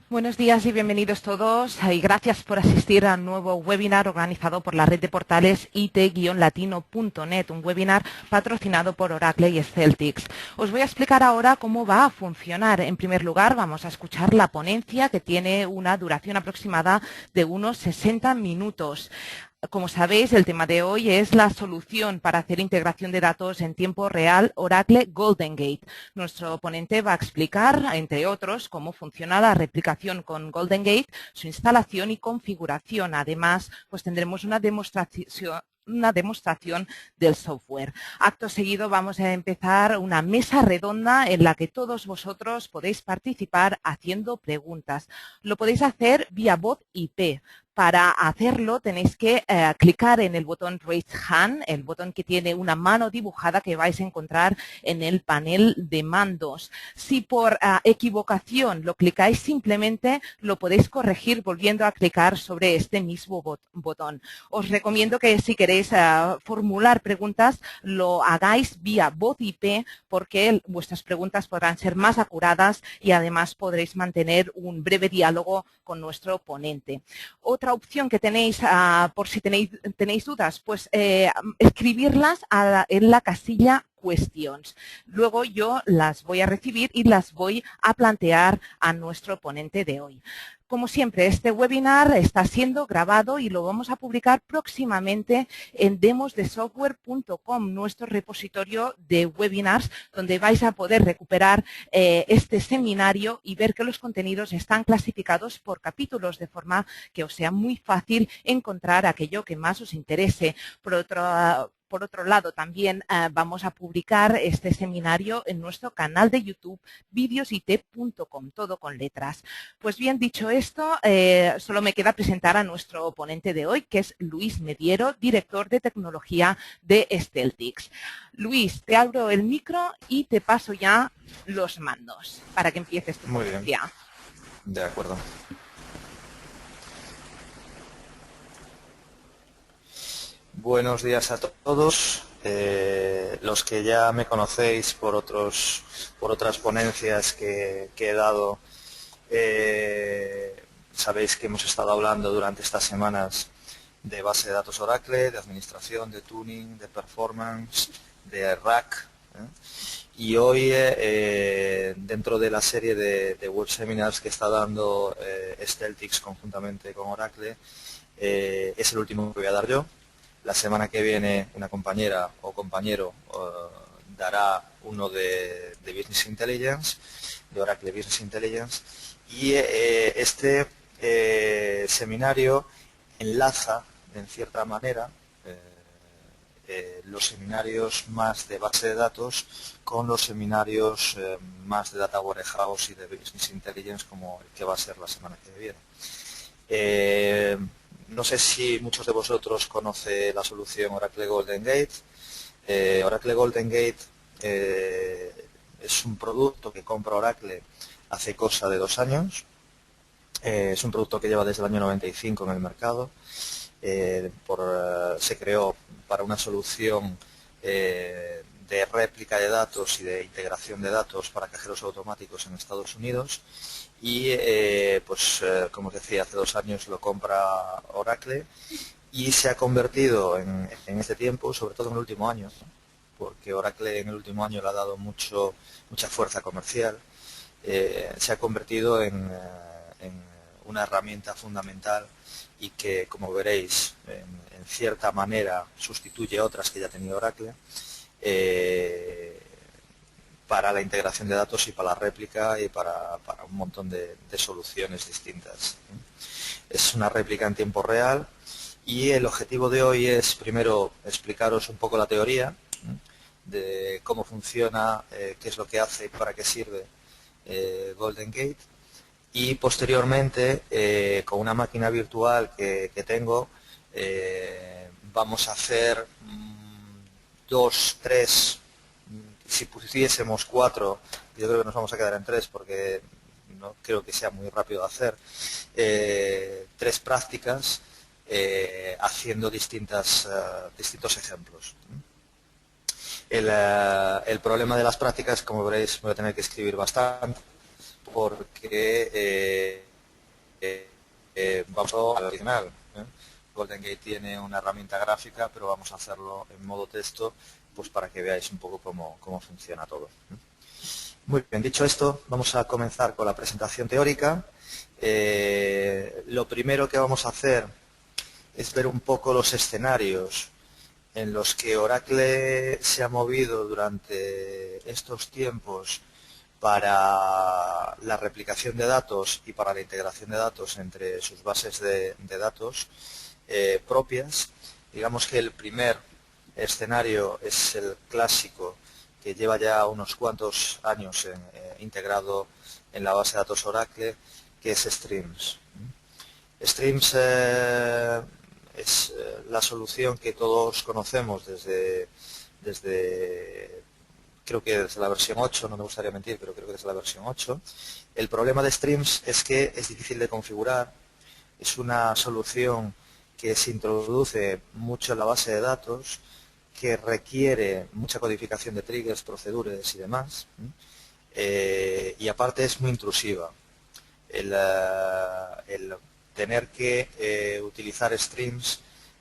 Buenos días y bienvenidos todos y gracias por asistir a un nuevo webinar organizado por la red de portales it-latino.net, un webinar patrocinado por Oracle y Celtics. Os voy a explicar ahora cómo va a funcionar. En primer lugar, vamos a escuchar la ponencia que tiene una duración aproximada de unos 60 minutos. Como sabéis, el tema de hoy es la solución para hacer integración de datos en tiempo real Oracle Golden Gate. Nuestro ponente va a explicar, entre otros, cómo funciona la replicación con Golden Gate, su instalación y configuración. Además, pues tendremos una demostración del software. Acto seguido vamos a empezar una mesa redonda en la que todos vosotros podéis participar haciendo preguntas. Lo podéis hacer vía voz IP. Para hacerlo tenéis que clicar en el botón Raise Hand, el botón que tiene una mano dibujada que vais a encontrar en el panel de mandos. Si por equivocación lo clicáis, simplemente lo podéis corregir volviendo a clicar sobre este mismo botón. Os recomiendo que si queréis formular preguntas lo hagáis vía voz IP porque vuestras preguntas podrán ser más acuradas y además podréis mantener un breve diálogo con nuestro ponente. Otra opción que tenéis, por si tenéis dudas, pues escribirlas en la casilla questions. Luego yo las voy a recibir y las voy a plantear a nuestro ponente de hoy. Como siempre, este webinar está siendo grabado y lo vamos a publicar próximamente en demosdesoftware.com, nuestro repositorio de webinars, donde vais a poder recuperar este seminario y ver que los contenidos están clasificados por capítulos, de forma que os sea muy fácil encontrar aquello que más os interese. Por otro lado, también vamos a publicar este seminario en nuestro canal de YouTube, videosit.com, todo con letras. Pues bien, dicho esto, solo me queda presentar a nuestro ponente de hoy, que es Luis Mediero, director de tecnología de Celtics. Luis, te abro el micro y te paso ya los mandos para que empieces tu Muy bien, ponencia. de acuerdo. Buenos días a todos. Los que ya me conocéis por otras ponencias que he dado, sabéis que hemos estado hablando durante estas semanas de base de datos Oracle, de administración, de tuning, de performance, de rack. Y hoy, dentro de la serie de web seminars que está dando Celtics conjuntamente con Oracle, es el último que voy a dar yo. La semana que viene una compañera o compañero dará uno de Business Intelligence, de Oracle Business Intelligence, y este seminario enlaza, en cierta manera, los seminarios más de base de datos con los seminarios más de Data Warehouse y de Business Intelligence, como el que va a ser la semana que viene. No sé si muchos de vosotros conocen la solución Oracle Golden Gate. Oracle Golden Gate es un producto que compra Oracle hace cosa de 2 años. Es un producto que lleva desde el año 95 en el mercado. Se creó para una solución de réplica de datos y de integración de datos para cajeros automáticos en Estados Unidos. Y como os decía, hace 2 años lo compra Oracle y se ha convertido en este tiempo, sobre todo en el último año, porque Oracle en el último año le ha dado mucha fuerza comercial, se ha convertido en una herramienta fundamental y que, como veréis, en cierta manera sustituye otras que ya tenía Oracle, para la integración de datos y para la réplica y para un montón de soluciones distintas. Es una réplica en tiempo real y el objetivo de hoy es primero explicaros un poco la teoría de cómo funciona, qué es lo que hace y para qué sirve Golden Gate, y posteriormente con una máquina virtual que tengo vamos a hacer 2, 3, si pusiésemos 4, yo creo que nos vamos a quedar en 3 porque no creo que sea muy rápido de hacer, 3 prácticas haciendo distintos ejemplos. El problema de las prácticas, como veréis, voy a tener que escribir bastante porque vamos a al final. Golden Gate tiene una herramienta gráfica, pero vamos a hacerlo en modo texto, pues para que veáis un poco cómo funciona todo. Muy bien, dicho esto, vamos a comenzar con la presentación teórica. Lo primero que vamos a hacer es ver un poco los escenarios en los que Oracle se ha movido durante estos tiempos para la replicación de datos y para la integración de datos entre sus bases de datos propias. Digamos que el primer escenario es el clásico, que lleva ya unos cuantos años integrado en la base de datos Oracle, que es Streams. Streams es la solución que todos conocemos creo que desde la versión 8, no me gustaría mentir, pero creo que desde la versión 8. El problema de Streams es que es difícil de configurar, es una solución que se introduce mucho en la base de datos, que requiere mucha codificación de triggers, proceduras y demás, y aparte es muy intrusiva. El tener que utilizar streams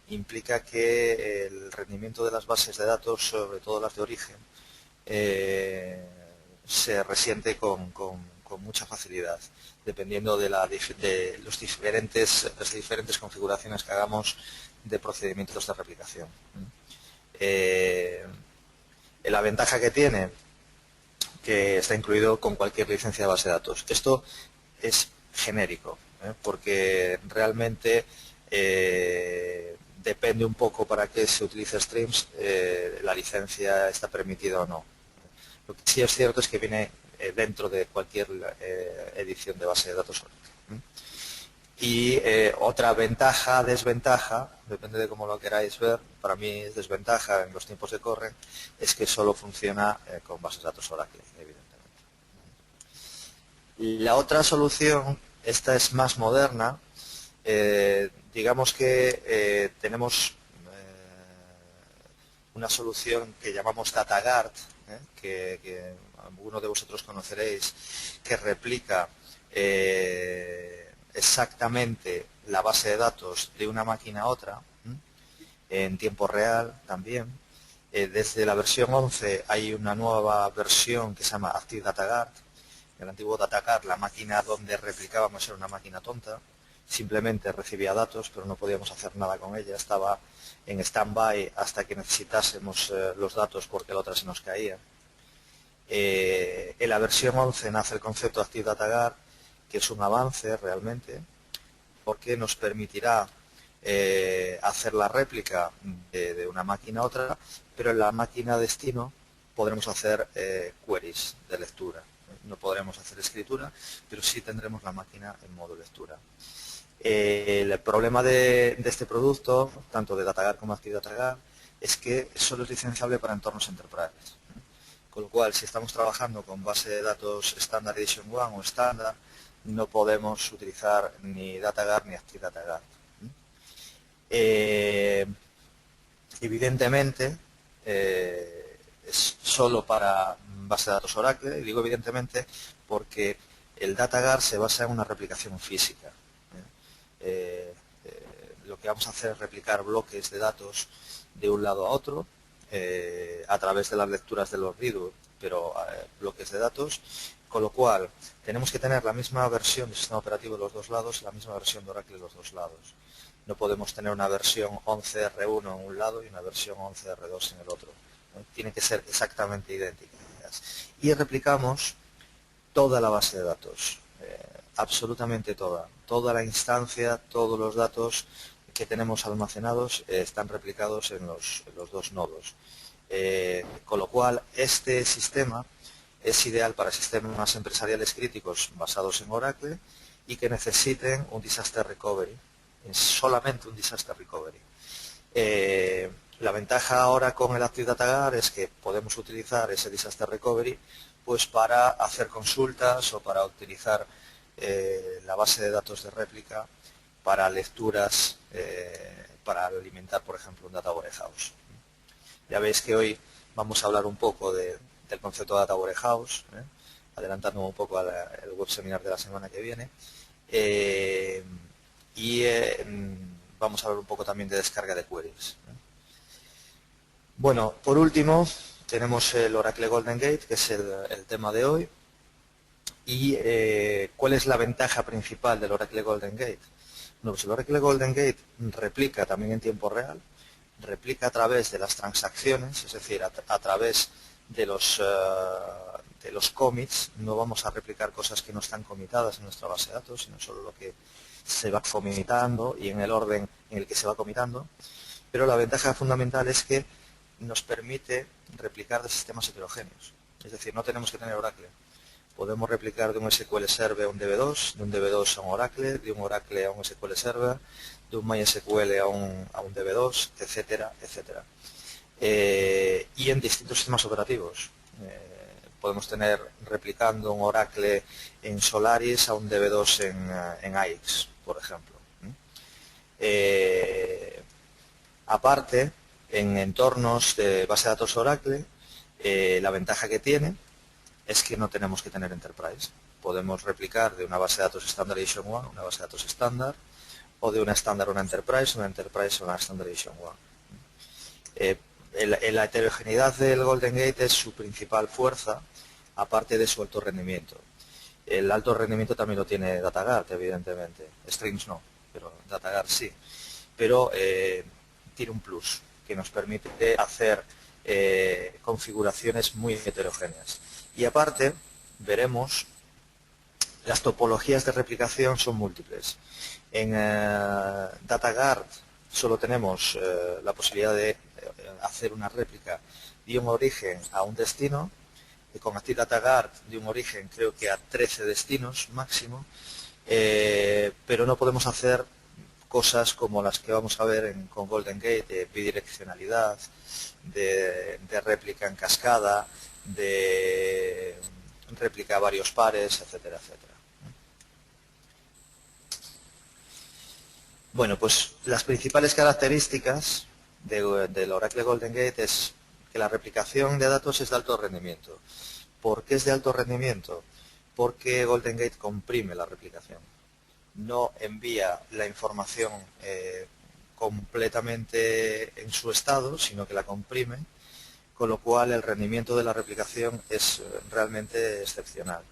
implica que el rendimiento de las bases de datos, sobre todo las de origen, se resiente con mucha facilidad, dependiendo de las diferentes configuraciones que hagamos de procedimientos de replicación. La ventaja que tiene, que está incluido con cualquier licencia de base de datos. Esto es genérico, porque realmente depende un poco para qué se utilice Streams, la licencia está permitida o no. Lo que sí es cierto es que viene dentro de cualquier edición de base de datos. Y otra ventaja, desventaja, depende de cómo lo queráis ver, para mí es desventaja en los tiempos que corren, es que solo funciona con bases de datos Oracle, evidentemente. La otra solución, esta es más moderna, digamos que tenemos una solución que llamamos DataGuard, que alguno de vosotros conoceréis, que replica exactamente la base de datos de una máquina a otra, en tiempo real también. Desde la versión 11 hay una nueva versión que se llama Active DataGuard. En el antiguo DataGuard la máquina donde replicábamos era una máquina tonta, simplemente recibía datos, pero no podíamos hacer nada con ella, estaba en stand-by hasta que necesitásemos los datos porque la otra se nos caía. En la versión 11 nace el concepto de Active DataGuard, que es un avance realmente, porque nos permitirá hacer la réplica de una máquina a otra, pero en la máquina destino podremos hacer queries de lectura. No podremos hacer escritura, pero sí tendremos la máquina en modo lectura. El problema de este producto, tanto de DataGuard como Active DataGuard, es que solo es licenciable para entornos enterprise. Con lo cual, si estamos trabajando con base de datos Standard Edition 1 o estándar, no podemos utilizar ni DataGuard ni Active DataGuard. Evidentemente, es solo para base de datos Oracle, y digo evidentemente porque el DataGuard se basa en una replicación física. Lo que vamos a hacer es replicar bloques de datos de un lado a otro a través de las lecturas de los readers, pero bloques de datos, con lo cual tenemos que tener la misma versión del sistema operativo de los dos lados y la misma versión de Oracle de los dos lados. No podemos tener una versión 11R1 en un lado y una versión 11R2 en el otro. Tienen que ser exactamente idénticas. Y replicamos toda la base de datos, absolutamente toda la instancia, todos los datos que tenemos almacenados están replicados en los dos nodos. Con lo cual, este sistema es ideal para sistemas empresariales críticos basados en Oracle y que necesiten un disaster recovery, solamente un disaster recovery. La ventaja ahora con el Active DataGuard es que podemos utilizar ese disaster recovery pues para hacer consultas o para utilizar la base de datos de réplica para lecturas, para alimentar, por ejemplo, un Data Warehouse. Ya veis que hoy vamos a hablar un poco del concepto de Data Warehouse, adelantándome un poco al web seminar de la semana que viene. Vamos a hablar un poco también de descarga de queries. Bueno, por último, tenemos el Oracle Golden Gate, que es el tema de hoy. ¿Y cuál es la ventaja principal del Oracle Golden Gate? Bueno, pues el Oracle Golden Gate replica también en tiempo real, replica a través de las transacciones, es decir, a través de los commits. No vamos a replicar cosas que no están commitadas en nuestra base de datos, sino solo lo que se va commitando y en el orden en el que se va commitando. Pero la ventaja fundamental es que nos permite replicar de sistemas heterogéneos. Es decir, no tenemos que tener Oracle. Podemos replicar de un SQL Server a un DB2, de un DB2 a un Oracle, de un Oracle a un SQL Server, de un MySQL a un DB2, etcétera, etcétera. Y en distintos sistemas operativos. Podemos tener replicando un Oracle en Solaris a un DB2 en AX, por ejemplo. Aparte, en entornos de base de datos Oracle, la ventaja que tiene es que no tenemos que tener Enterprise. Podemos replicar de una base de datos Standard Edition 1, una base de datos estándar, o de una estándar a una Enterprise a una Standard Edition 1. La heterogeneidad del Golden Gate es su principal fuerza, aparte de su alto rendimiento. El alto rendimiento también lo tiene DataGuard, evidentemente. Streams no, pero DataGuard sí. Pero tiene un plus, que nos permite hacer configuraciones muy heterogéneas. Y aparte, veremos, las topologías de replicación son múltiples. En DataGuard solo tenemos la posibilidad de hacer una réplica de un origen a un destino, y con Active DataGuard de un origen creo que a 13 destinos máximo, pero no podemos hacer cosas como las que vamos a ver con Golden Gate, de bidireccionalidad, de réplica en cascada, de réplica a varios pares, etcétera, etcétera. Bueno, pues las principales características del Oracle Golden Gate es que la replicación de datos es de alto rendimiento. ¿Por qué es de alto rendimiento? Porque Golden Gate comprime la replicación. No envía la información completamente en su estado, sino que la comprime, con lo cual el rendimiento de la replicación es realmente excepcional.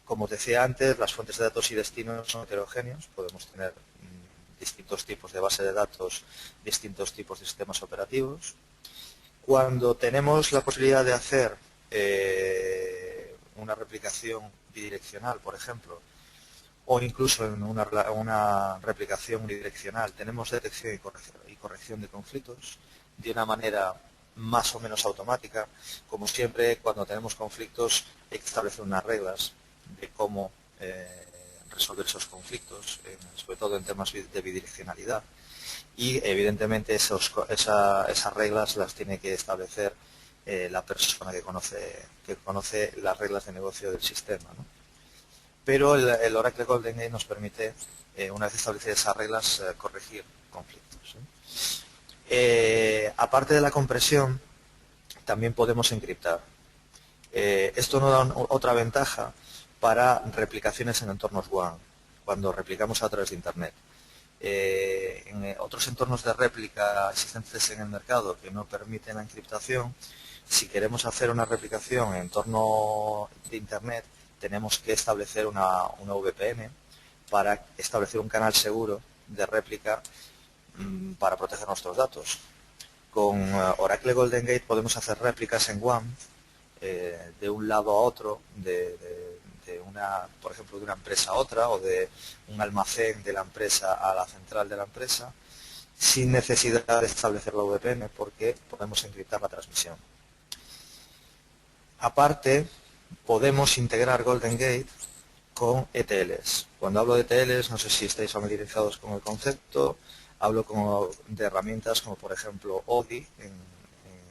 Como os decía antes, las fuentes de datos y destinos son heterogéneos. Podemos tener distintos tipos de base de datos, distintos tipos de sistemas operativos. Cuando tenemos la posibilidad de hacer una replicación bidireccional, por ejemplo, o incluso en una replicación unidireccional, tenemos detección y corrección de conflictos de una manera más o menos automática. Como siempre, cuando tenemos conflictos hay que establecer unas reglas de cómo resolver esos conflictos, sobre todo en temas de bidireccionalidad. Y evidentemente esas reglas las tiene que establecer la persona que conoce las reglas de negocio del sistema, ¿no? Pero el Oracle Golden Gate nos permite, una vez establecidas esas reglas, corregir conflictos. Aparte de la compresión, también podemos encriptar. Esto nos da otra ventaja para replicaciones en entornos WAN, cuando replicamos a través de Internet. En otros entornos de réplica existentes en el mercado que no permiten la encriptación, si queremos hacer una replicación en entorno de Internet, tenemos que establecer una VPN para establecer un canal seguro de réplica para proteger nuestros datos. Con Oracle Golden Gate podemos hacer réplicas en WAN de un lado a otro, por ejemplo, de una empresa a otra, o de un almacén de la empresa a la central de la empresa, sin necesidad de establecer la VPN, porque podemos encriptar la transmisión. Aparte, podemos integrar Golden Gate con ETLs. Cuando hablo de ETLs, no sé si estáis familiarizados con el concepto, hablo de herramientas como por ejemplo ODI en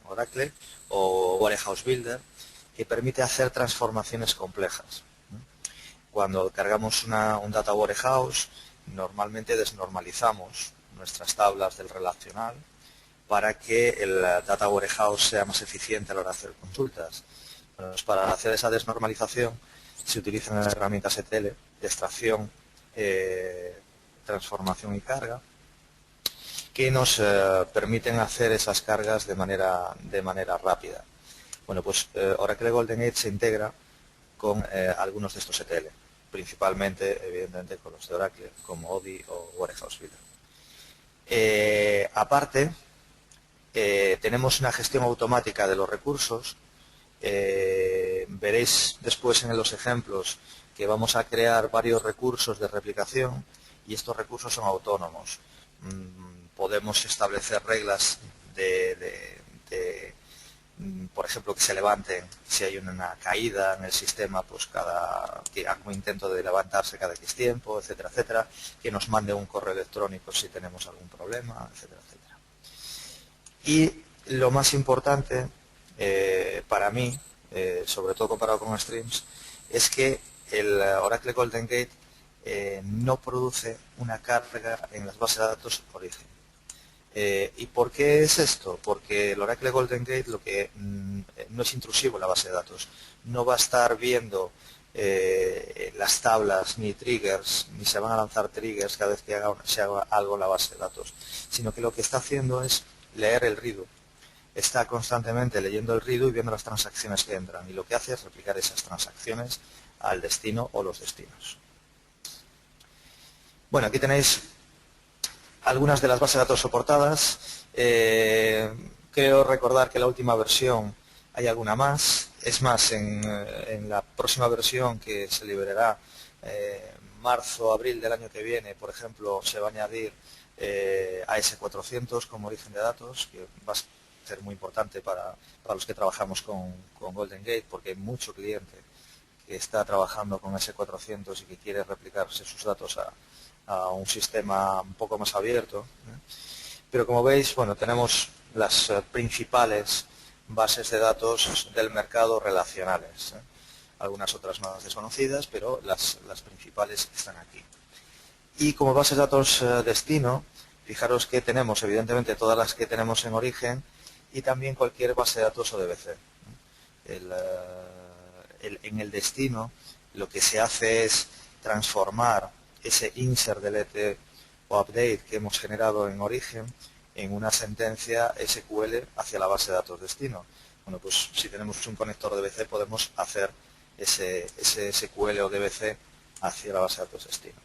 Oracle o Warehouse Builder, que permite hacer transformaciones complejas. Cuando cargamos un Data Warehouse, normalmente desnormalizamos nuestras tablas del relacional para que el Data Warehouse sea más eficiente a la hora de hacer consultas. Bueno, pues para hacer esa desnormalización se utilizan herramientas ETL de extracción transformación y carga, que nos permiten hacer esas cargas de manera rápida. Bueno, pues Oracle Golden Gate se integra con algunos de estos ETL, principalmente, evidentemente, con los de Oracle, como ODI o Warehouse Builder. Aparte, tenemos una gestión automática de los recursos. Veréis después en los ejemplos que vamos a crear varios recursos de replicación y estos recursos son autónomos. Podemos establecer reglas por ejemplo, que se levanten si hay una caída en el sistema, pues que haga un intento de levantarse cada X tiempo, etcétera, etcétera, que nos mande un correo electrónico si tenemos algún problema, etcétera, etcétera. Y lo más importante para mí, sobre todo comparado con Streams, es que el Oracle Golden Gate no produce una carga en las bases de datos origen. ¿Y por qué es esto? Porque el Oracle Golden Gate no es intrusivo en la base de datos. No va a estar viendo las tablas ni triggers, ni se van a lanzar triggers cada vez que se haga algo en la base de datos, sino que lo que está haciendo es leer el redo. Está constantemente leyendo el redo y viendo las transacciones que entran, y lo que hace es replicar esas transacciones al destino o los destinos. Bueno, aquí tenéis algunas de las bases de datos soportadas. Creo recordar que la última versión hay alguna más. Es más, en la próxima versión que se liberará marzo o abril del año que viene, por ejemplo, se va a añadir AS400 como origen de datos, que va a ser muy importante para los que trabajamos con Golden Gate, porque hay mucho cliente que está trabajando con AS400 y que quiere replicarse sus datos a un sistema un poco más abierto. Pero como veis, bueno, tenemos las principales bases de datos del mercado relacionales. Algunas otras más desconocidas, pero las principales están aquí. Y como bases de datos destino, fijaros que tenemos evidentemente todas las que tenemos en origen y también cualquier base de datos ODBC. En el destino lo que se hace es transformar ese insert, delete o update que hemos generado en origen en una sentencia SQL hacia la base de datos destino. Bueno, pues si tenemos un conector DBC podemos hacer ese SQL o DBC hacia la base de datos destino.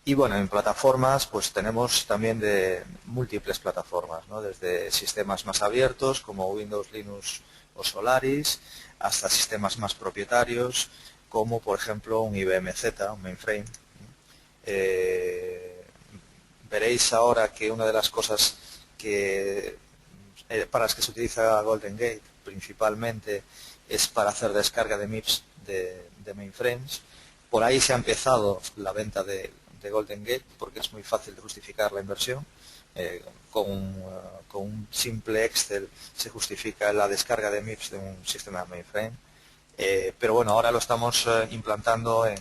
Y bueno, en plataformas pues tenemos también de múltiples plataformas, ¿no? Desde sistemas más abiertos como Windows, Linux o Solaris, hasta sistemas más propietarios como por ejemplo un IBM Z, un mainframe. Veréis ahora que una de las cosas para las que se utiliza Golden Gate principalmente es para hacer descarga de MIPS de mainframes. Por ahí se ha empezado la venta de Golden Gate porque es muy fácil de justificar la inversión. Con un simple Excel se justifica la descarga de MIPS de un sistema mainframe. Pero bueno, ahora lo estamos implantando en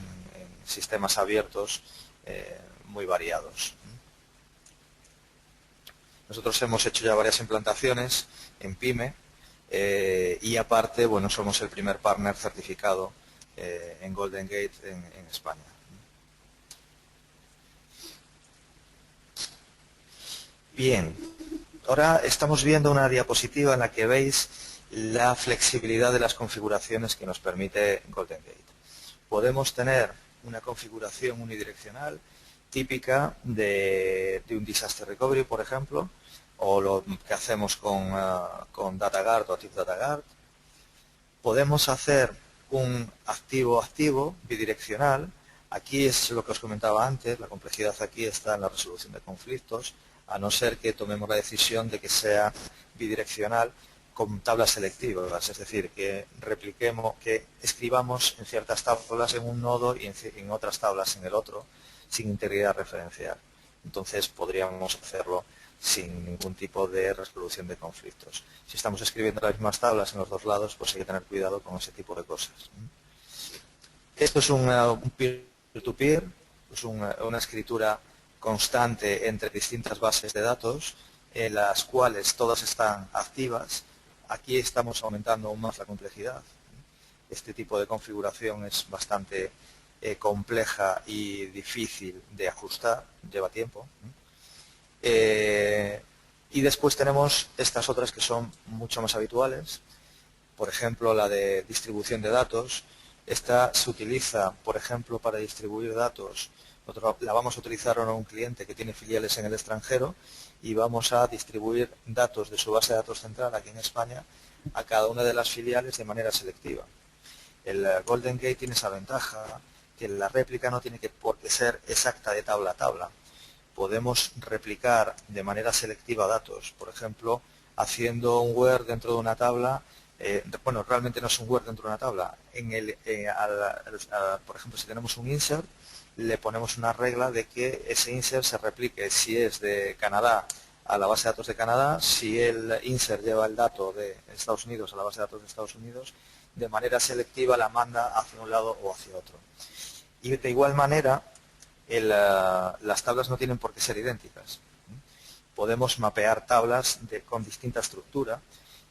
sistemas abiertos muy variados. Nosotros hemos hecho ya varias implantaciones en PyME y aparte, bueno, somos el primer partner certificado en Golden Gate en España. Bien, ahora estamos viendo una diapositiva en la que veis la flexibilidad de las configuraciones que nos permite Golden Gate. Podemos tener una configuración unidireccional típica de un disaster recovery, por ejemplo, o lo que hacemos con DataGuard o Active DataGuard. Podemos hacer un activo-activo bidireccional. Aquí es lo que os comentaba antes, la complejidad aquí está en la resolución de conflictos, a no ser que tomemos la decisión de que sea bidireccional con tablas selectivas, es decir, que repliquemos, que escribamos en ciertas tablas en un nodo y en otras tablas en el otro, sin integridad referencial. Entonces podríamos hacerlo sin ningún tipo de resolución de conflictos. Si estamos escribiendo las mismas tablas en los dos lados, pues hay que tener cuidado con ese tipo de cosas. Esto es un peer-to-peer, es una escritura constante entre distintas bases de datos, en las cuales todas están activas. Aquí estamos aumentando aún más la complejidad. Este tipo de configuración es bastante compleja y difícil de ajustar, lleva tiempo. Y después tenemos estas otras que son mucho más habituales, por ejemplo la de distribución de datos. Esta se utiliza, por ejemplo, para distribuir datos. Nosotros la vamos a utilizar a un cliente que tiene filiales en el extranjero y vamos a distribuir datos de su base de datos central aquí en España a cada una de las filiales de manera selectiva. El Golden Gate tiene esa ventaja, que la réplica no tiene por qué ser exacta de tabla a tabla. Podemos replicar de manera selectiva datos, por ejemplo, haciendo un Word dentro de una tabla. Bueno, realmente no es un Word dentro de una tabla. Por ejemplo, si tenemos un insert, le ponemos una regla de que ese insert se replique si es de Canadá a la base de datos de Canadá, si el insert lleva el dato de Estados Unidos a la base de datos de Estados Unidos, de manera selectiva la manda hacia un lado o hacia otro. Y de igual manera, las tablas no tienen por qué ser idénticas. Podemos mapear tablas con distinta estructura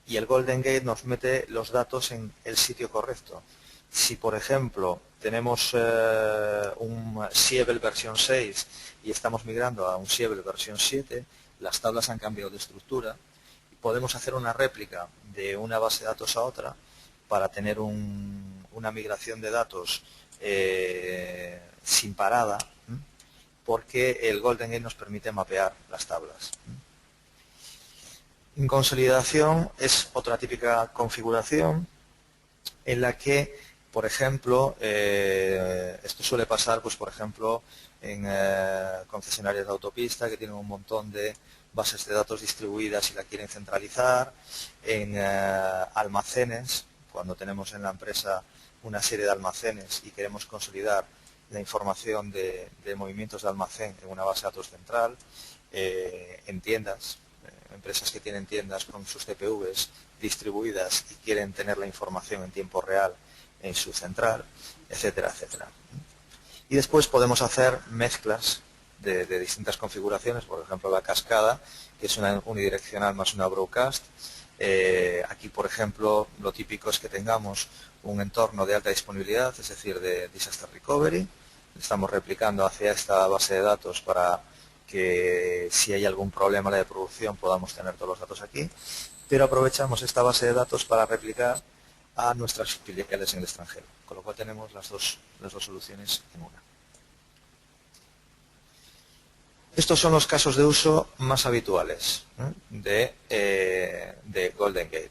y el Golden Gate nos mete los datos en el sitio correcto. Si, por ejemplo, tenemos un Siebel versión 6 y estamos migrando a un Siebel versión 7, las tablas han cambiado de estructura y podemos hacer una réplica de una base de datos a otra para tener una migración de datos sin parada, porque el Golden Gate nos permite mapear las tablas. En consolidación es otra típica configuración en la que, por ejemplo, esto suele pasar, pues por ejemplo, en concesionarias de autopista que tienen un montón de bases de datos distribuidas y la quieren centralizar, en almacenes, cuando tenemos en la empresa una serie de almacenes y queremos consolidar la información de movimientos de almacén en una base de datos central, en tiendas, empresas que tienen tiendas con sus CPVs distribuidas y quieren tener la información en tiempo real en su central, etcétera, etcétera. Y después podemos hacer mezclas de distintas configuraciones, por ejemplo la cascada, que es una unidireccional más una broadcast. Aquí, por ejemplo, lo típico es que tengamos un entorno de alta disponibilidad, es decir, de Disaster Recovery. Estamos replicando hacia esta base de datos para que si hay algún problema de producción podamos tener todos los datos aquí, pero aprovechamos esta base de datos para replicar a nuestras filiales en el extranjero, con lo cual tenemos las dos soluciones en una. Estos son los casos de uso más habituales de Golden Gate.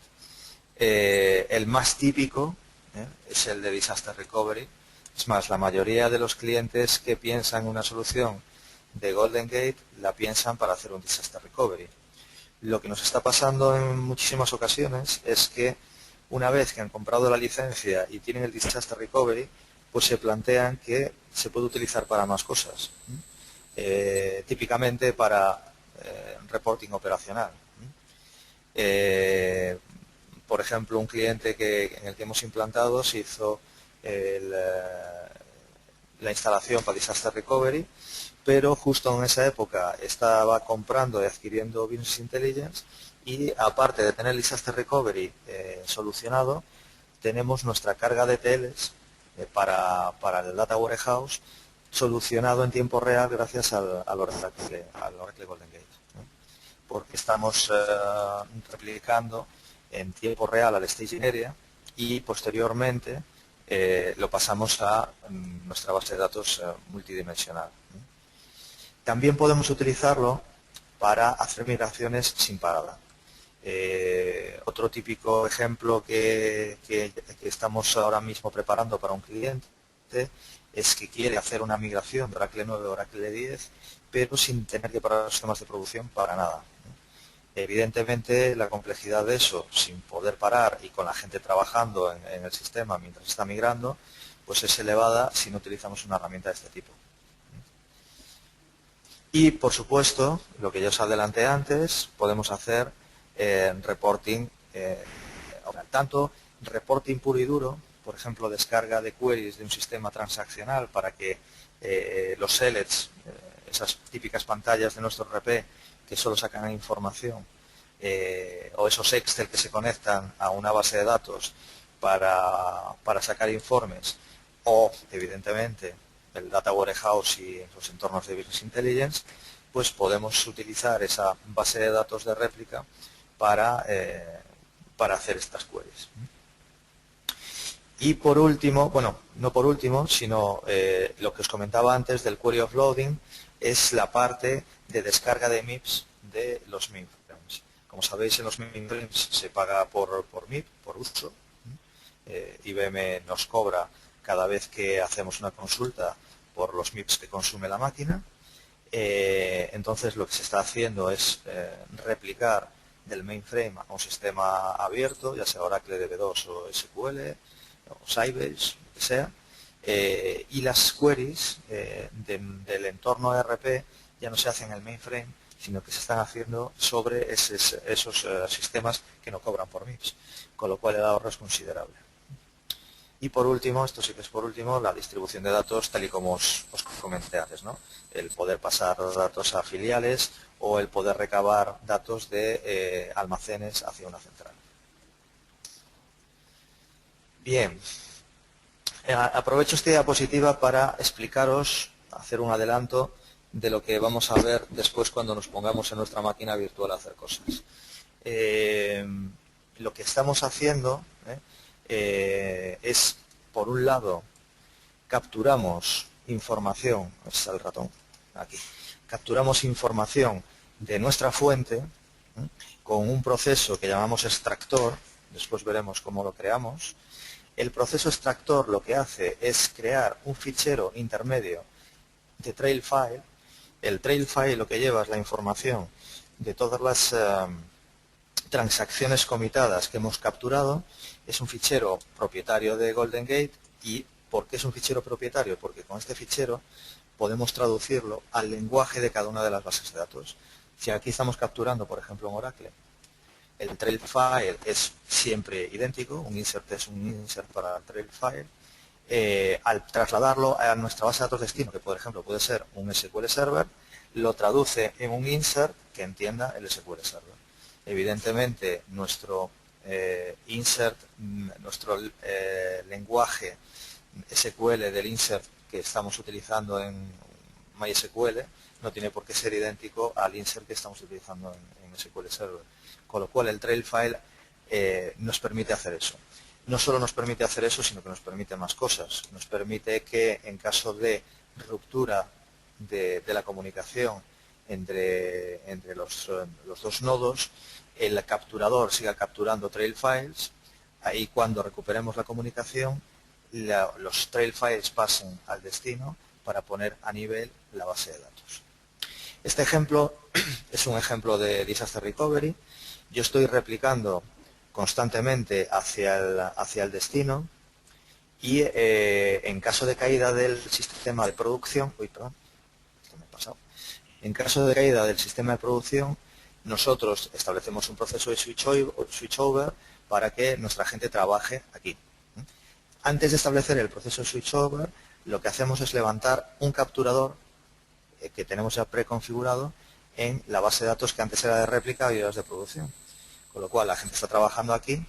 El más típico es el de Disaster Recovery. Es más, la mayoría de los clientes que piensan en una solución de Golden Gate la piensan para hacer un Disaster Recovery. Lo que nos está pasando en muchísimas ocasiones es que una vez que han comprado la licencia y tienen el Disaster Recovery, pues se plantean que se puede utilizar para más cosas. Típicamente para reporting operacional. Por ejemplo, un cliente en el que hemos implantado se hizo la instalación para Disaster Recovery, pero justo en esa época estaba comprando y adquiriendo Business Intelligence y aparte de tener Disaster Recovery solucionado, tenemos nuestra carga de ETLs para el Data Warehouse solucionado en tiempo real gracias al Oracle Golden Gate, porque estamos replicando en tiempo real al staging area y posteriormente lo pasamos a nuestra base de datos multidimensional. También podemos utilizarlo para hacer migraciones sin parada. Otro típico ejemplo que estamos ahora mismo preparando para un cliente es que quiere hacer una migración de Oracle 9 a Oracle 10, pero sin tener que parar los sistemas de producción para nada. Evidentemente, la complejidad de eso, sin poder parar y con la gente trabajando en el sistema mientras está migrando, pues es elevada si no utilizamos una herramienta de este tipo. Y, por supuesto, lo que ya os adelanté antes, podemos hacer reporting, tanto reporting puro y duro, por ejemplo, descarga de queries de un sistema transaccional para que los selects, esas típicas pantallas de nuestro RP que solo sacan información, o esos Excel que se conectan a una base de datos para sacar informes, o, evidentemente, el Data Warehouse y los entornos de Business Intelligence, pues podemos utilizar esa base de datos de réplica para hacer estas queries. Y por último, bueno, no por último, sino lo que os comentaba antes del Query Offloading es la parte de descarga de MIPS de los mainframes. Como sabéis, en los mainframes se paga por MIP, por uso. IBM nos cobra cada vez que hacemos una consulta por los MIPS que consume la máquina. Entonces lo que se está haciendo es replicar del mainframe a un sistema abierto, ya sea Oracle DB2 o SQL o Sybase, lo que sea, y las queries del entorno ERP ya no se hacen en el mainframe, sino que se están haciendo sobre esos sistemas que no cobran por MIPS, con lo cual el ahorro es considerable. Y por último, esto sí que es por último, la distribución de datos tal y como os comenté antes, ¿no? El poder pasar datos a filiales o el poder recabar datos de almacenes hacia una central. Bien, aprovecho esta diapositiva para explicaros, hacer un adelanto de lo que vamos a ver después cuando nos pongamos en nuestra máquina virtual a hacer cosas. Lo que estamos haciendo es, por un lado, capturamos información, está el ratón, aquí, capturamos información de nuestra fuente con un proceso que llamamos extractor, después veremos cómo lo creamos. El proceso extractor lo que hace es crear un fichero intermedio de trail file. El trail file lo que lleva es la información de todas las transacciones comitadas que hemos capturado. Es un fichero propietario de Golden Gate. ¿Y por qué es un fichero propietario? Porque con este fichero podemos traducirlo al lenguaje de cada una de las bases de datos. Si aquí estamos capturando, por ejemplo, en Oracle, el trail file es siempre idéntico, un insert es un insert para el trail file. Al trasladarlo a nuestra base de datos destino, que por ejemplo puede ser un SQL Server, lo traduce en un insert que entienda el SQL Server. Evidentemente, nuestro insert, nuestro lenguaje SQL del insert que estamos utilizando en MySQL no tiene por qué ser idéntico al insert que estamos utilizando en SQL Server. Con lo cual el trail file nos permite hacer eso. No solo nos permite hacer eso, sino que nos permite más cosas. Nos permite que en caso de ruptura de la comunicación entre los dos nodos, el capturador siga capturando trail files. Ahí cuando recuperemos la comunicación, los trail files pasen al destino para poner a nivel la base de datos. Este ejemplo es un ejemplo de Disaster Recovery. Yo estoy replicando constantemente hacia el destino y en caso de caída del sistema de producción, en caso de caída del sistema de producción, nosotros establecemos un proceso de switchover para que nuestra gente trabaje aquí. Antes de establecer el proceso de switchover, lo que hacemos es levantar un capturador que tenemos ya preconfigurado en la base de datos que antes era de réplica y ahora es de producción. Con lo cual la gente está trabajando aquí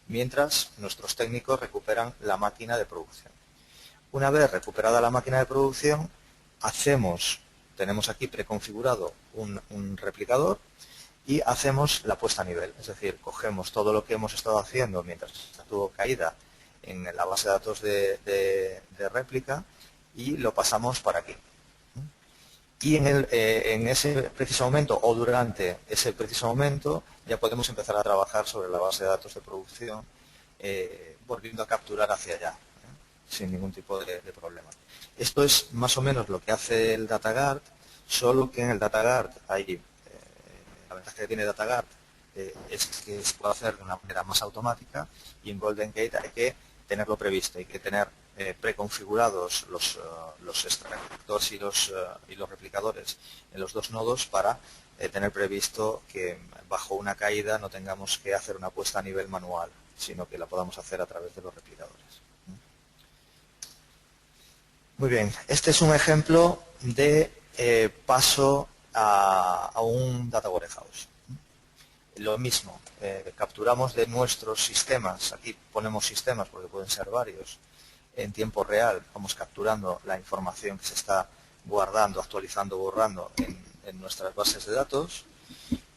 mientras nuestros técnicos recuperan la máquina de producción. Una vez recuperada la máquina de producción, tenemos aquí preconfigurado un replicador y hacemos la puesta a nivel. Es decir, cogemos todo lo que hemos estado haciendo mientras estuvo caída en la base de datos de réplica y lo pasamos para aquí. Y en ese preciso momento o durante ese preciso momento ya podemos empezar a trabajar sobre la base de datos de producción volviendo a capturar hacia allá, sin ningún tipo de problema. Esto es más o menos lo que hace el DataGuard, solo que en el DataGuard hay, la ventaja que tiene DataGuard es que se puede hacer de una manera más automática y en Golden Gate hay que tenerlo previsto, hay que tener preconfigurados los extractores y los replicadores en los dos nodos para tener previsto que bajo una caída no tengamos que hacer una puesta a nivel manual, sino que la podamos hacer a través de los replicadores. Muy bien, este es un ejemplo de paso a un Data Warehouse. Lo mismo, capturamos de nuestros sistemas, aquí ponemos sistemas porque pueden ser varios, en tiempo real, vamos capturando la información que se está guardando, actualizando, borrando en nuestras bases de datos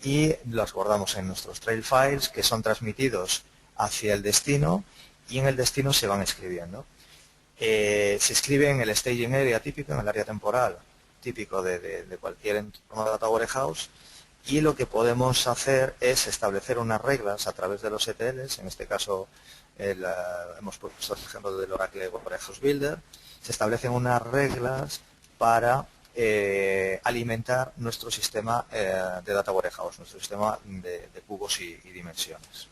y las guardamos en nuestros trail files que son transmitidos hacia el destino y en el destino se van escribiendo. Se escribe en el staging area típico, en el área temporal típico de cualquier entorno de Data Warehouse, y lo que podemos hacer es establecer unas reglas a través de los ETLs, en este caso hemos puesto el ejemplo del Oracle Warehouse Builder. Se establecen unas reglas para alimentar nuestro sistema de Data Warehouse, nuestro sistema de cubos y dimensiones.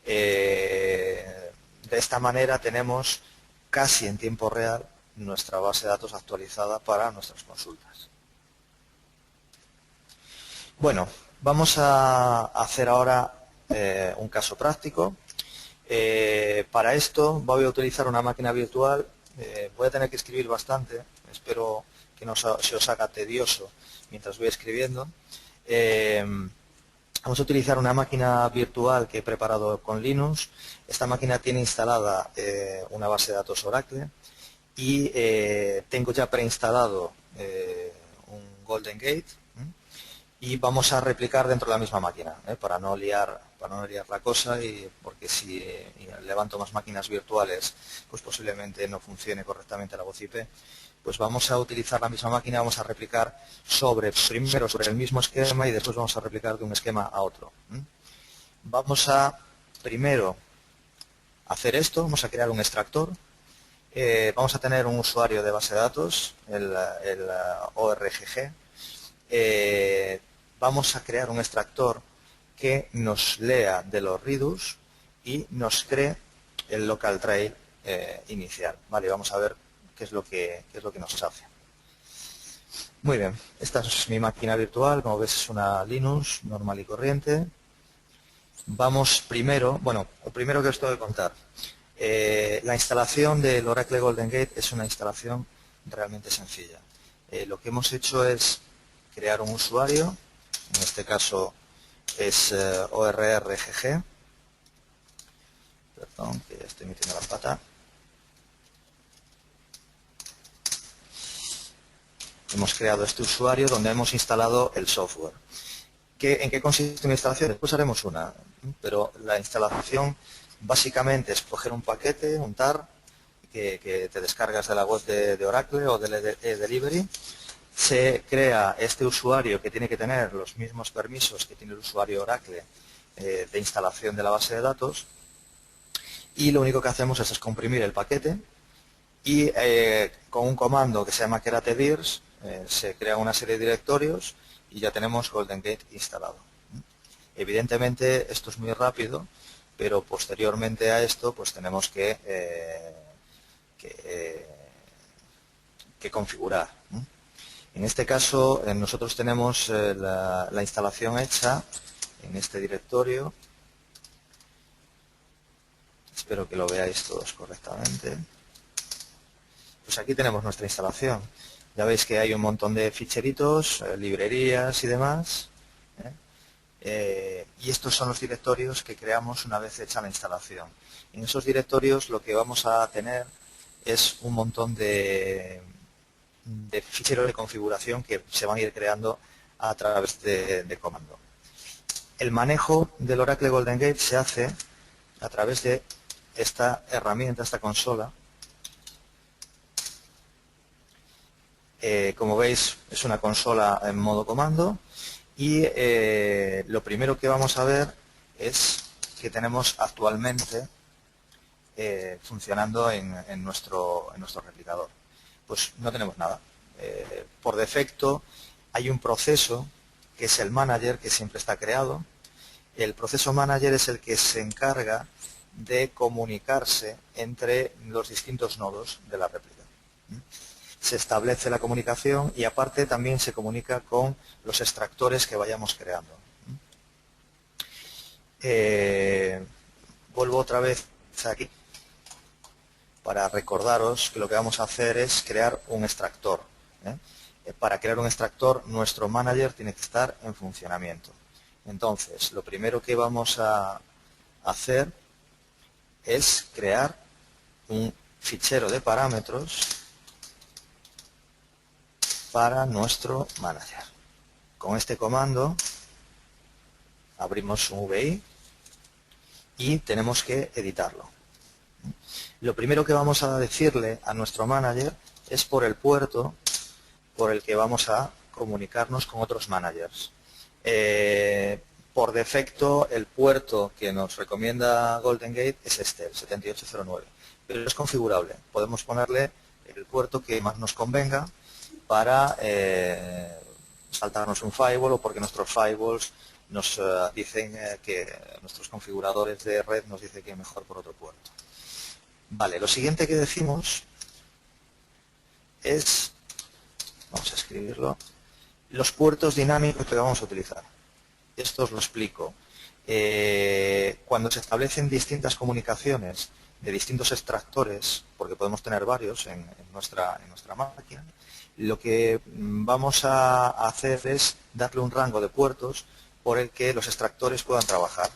De esta manera tenemos casi en tiempo real nuestra base de datos actualizada para nuestras consultas. Bueno, vamos a hacer ahora un caso práctico. Para esto voy a utilizar una máquina virtual. Voy a tener que escribir bastante, espero que no se os haga tedioso mientras voy escribiendo. Vamos a utilizar una máquina virtual que he preparado con Linux. Esta máquina tiene instalada una base de datos Oracle y tengo ya preinstalado un Golden Gate y vamos a replicar dentro de la misma máquina para no liar la cosa, y porque si levanto más máquinas virtuales pues posiblemente no funcione correctamente la voz IP. Pues vamos a utilizar la misma máquina, vamos a replicar primero sobre el mismo esquema y después vamos a replicar de un esquema a otro. Vamos a primero hacer esto, vamos a crear un extractor. Vamos a tener un usuario de base de datos, el ORGG. Vamos a crear un extractor que nos lea de los redos y nos cree el local trail inicial. Vale, vamos a ver qué es lo que nos hace. Muy bien, esta es mi máquina virtual, como ves es una Linux normal y corriente. Vamos primero, bueno, lo primero que os tengo que contar. La instalación del Oracle Golden Gate es una instalación realmente sencilla. Lo que hemos hecho es crear un usuario, en este caso es ORRGG. Perdón, que estoy metiendo la pata. Hemos creado este usuario donde hemos instalado el software. ¿En qué consiste una instalación? Después haremos una, pero la instalación básicamente es coger un paquete, un TAR, que te descargas de la web de Oracle o de eDelivery. Se crea este usuario que tiene que tener los mismos permisos que tiene el usuario Oracle de instalación de la base de datos, y lo único que hacemos es comprimir el paquete y con un comando que se llama keratedirs se crea una serie de directorios y ya tenemos Golden Gate instalado. Evidentemente esto es muy rápido, pero posteriormente a esto pues tenemos que configurar. En este caso nosotros tenemos la instalación hecha en este directorio. Espero que lo veáis todos correctamente. Pues aquí tenemos nuestra instalación. Ya veis que hay un montón de ficheritos, librerías y demás. Y estos son los directorios que creamos una vez hecha la instalación. En esos directorios lo que vamos a tener es un montón de ficheros de configuración que se van a ir creando a través de comando. El manejo del Oracle Golden Gate se hace a través de esta herramienta, esta consola. Como veis es una consola en modo comando y lo primero que vamos a ver es que tenemos actualmente funcionando en nuestro replicador. Pues no tenemos nada. Por defecto hay un proceso que es el manager, que siempre está creado. El proceso manager es el que se encarga de comunicarse entre los distintos nodos de la réplica. Se establece la comunicación y aparte también se comunica con los extractores que vayamos creando. Vuelvo otra vez aquí para recordaros que lo que vamos a hacer es crear un extractor. Para crear un extractor nuestro manager tiene que estar en funcionamiento. Entonces, lo primero que vamos a hacer es crear un fichero de parámetros para nuestro manager. Con este comando abrimos un VI y tenemos que editarlo. Lo primero que vamos a decirle a nuestro manager es por el puerto por el que vamos a comunicarnos con otros managers. Por defecto, el puerto que nos recomienda Golden Gate es este, el 7809, pero es configurable. Podemos ponerle el puerto que más nos convenga para saltarnos un firewall o porque nuestros firewalls nos dicen que nuestros configuradores de red nos dicen que es mejor por otro puerto. Vale, lo siguiente que decimos es, vamos a escribirlo, los puertos dinámicos que vamos a utilizar. Esto os lo explico. Cuando se establecen distintas comunicaciones de distintos extractores, porque podemos tener varios en nuestra máquina, lo que vamos a hacer es darle un rango de puertos por el que los extractores puedan trabajar.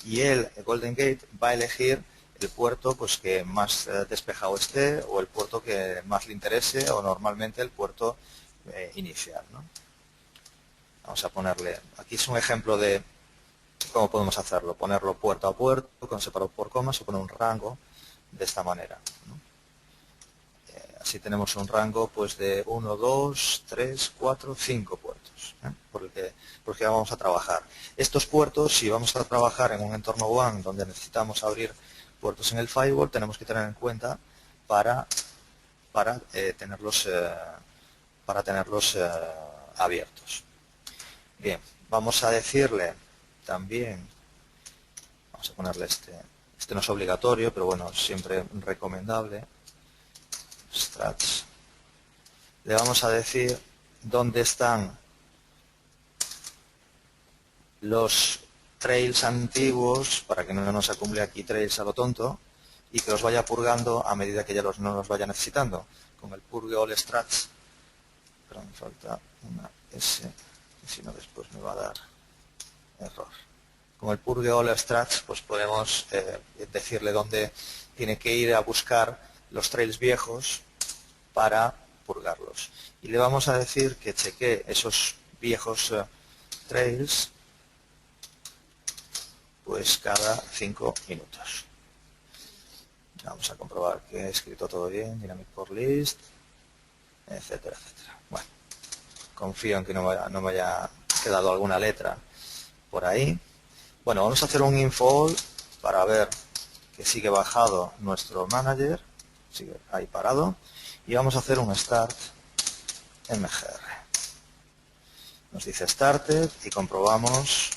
Y el Golden Gate va a elegir el puerto pues que más despejado esté o el puerto que más le interese o normalmente el puerto inicial, ¿no? Vamos a ponerle, aquí es un ejemplo de cómo podemos hacerlo, ponerlo puerto a puerto, con separado por comas o poner un rango de esta manera, ¿no? Así tenemos un rango pues de 1, 2, 3, 4, 5 puertos, por el que vamos a trabajar. Estos puertos, si vamos a trabajar en un entorno WAN donde necesitamos abrir puertos en el firewall, tenemos que tener en cuenta para tenerlos abiertos. Bien, vamos a decirle también, vamos a ponerle este no es obligatorio, pero bueno, siempre recomendable, struts. Le vamos a decir dónde están los trails antiguos, para que no nos acumule aquí trails a lo tonto, y que los vaya purgando a medida que ya no los vaya necesitando. Con el purge all struts, pero me falta una S, que si no después me va a dar error. Con el purge all struts, pues podemos decirle dónde tiene que ir a buscar los trails viejos para purgarlos. Y le vamos a decir que chequee esos viejos trails pues cada 5 minutos. Vamos a comprobar que he escrito todo bien, dynamic port list, etcétera, etcétera. Bueno, confío en que no me haya quedado alguna letra por ahí. Bueno, vamos a hacer un info all para ver que sigue bajado nuestro manager, sigue ahí parado, y vamos a hacer un start mgr. Nos dice started y comprobamos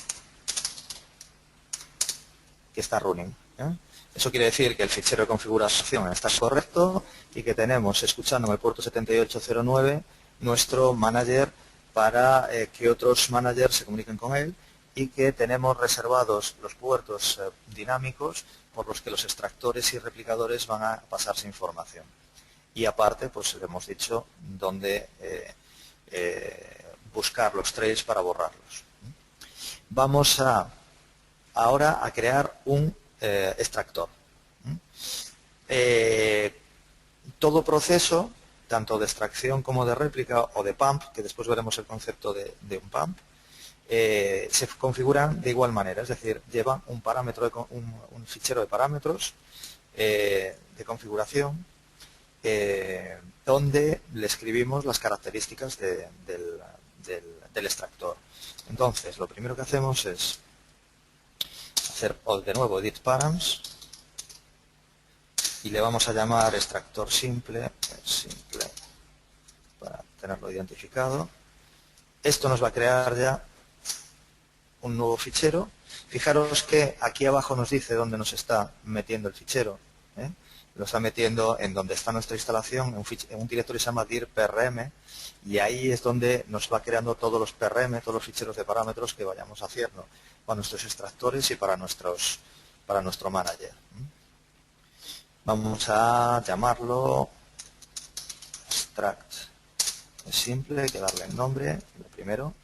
que está running, ¿eh? Eso quiere decir que el fichero de configuración está correcto y que tenemos, escuchando en el puerto 7809, nuestro manager para que otros managers se comuniquen con él y que tenemos reservados los puertos dinámicos por los que los extractores y replicadores van a pasarse información. Y aparte, pues le hemos dicho dónde buscar los trails para borrarlos. Vamos ahora a crear un extractor. Todo proceso, tanto de extracción como de réplica o de pump, que después veremos el concepto de un pump, se configuran de igual manera, es decir, llevan un parámetro, un fichero de parámetros de configuración donde le escribimos las características del extractor. Entonces, lo primero que hacemos es hacer de nuevo edit params y le vamos a llamar extractor simple para tenerlo identificado. Esto nos va a crear ya un nuevo fichero. Fijaros que aquí abajo nos dice dónde nos está metiendo el fichero, ¿eh? Lo está metiendo en donde está nuestra instalación, en un directorio que se llama dir prm, y ahí es donde nos va creando todos los PRM, todos los ficheros de parámetros que vayamos haciendo para nuestros extractores y para nuestro manager. Vamos a llamarlo extract. Es simple, hay que darle el nombre, lo primero.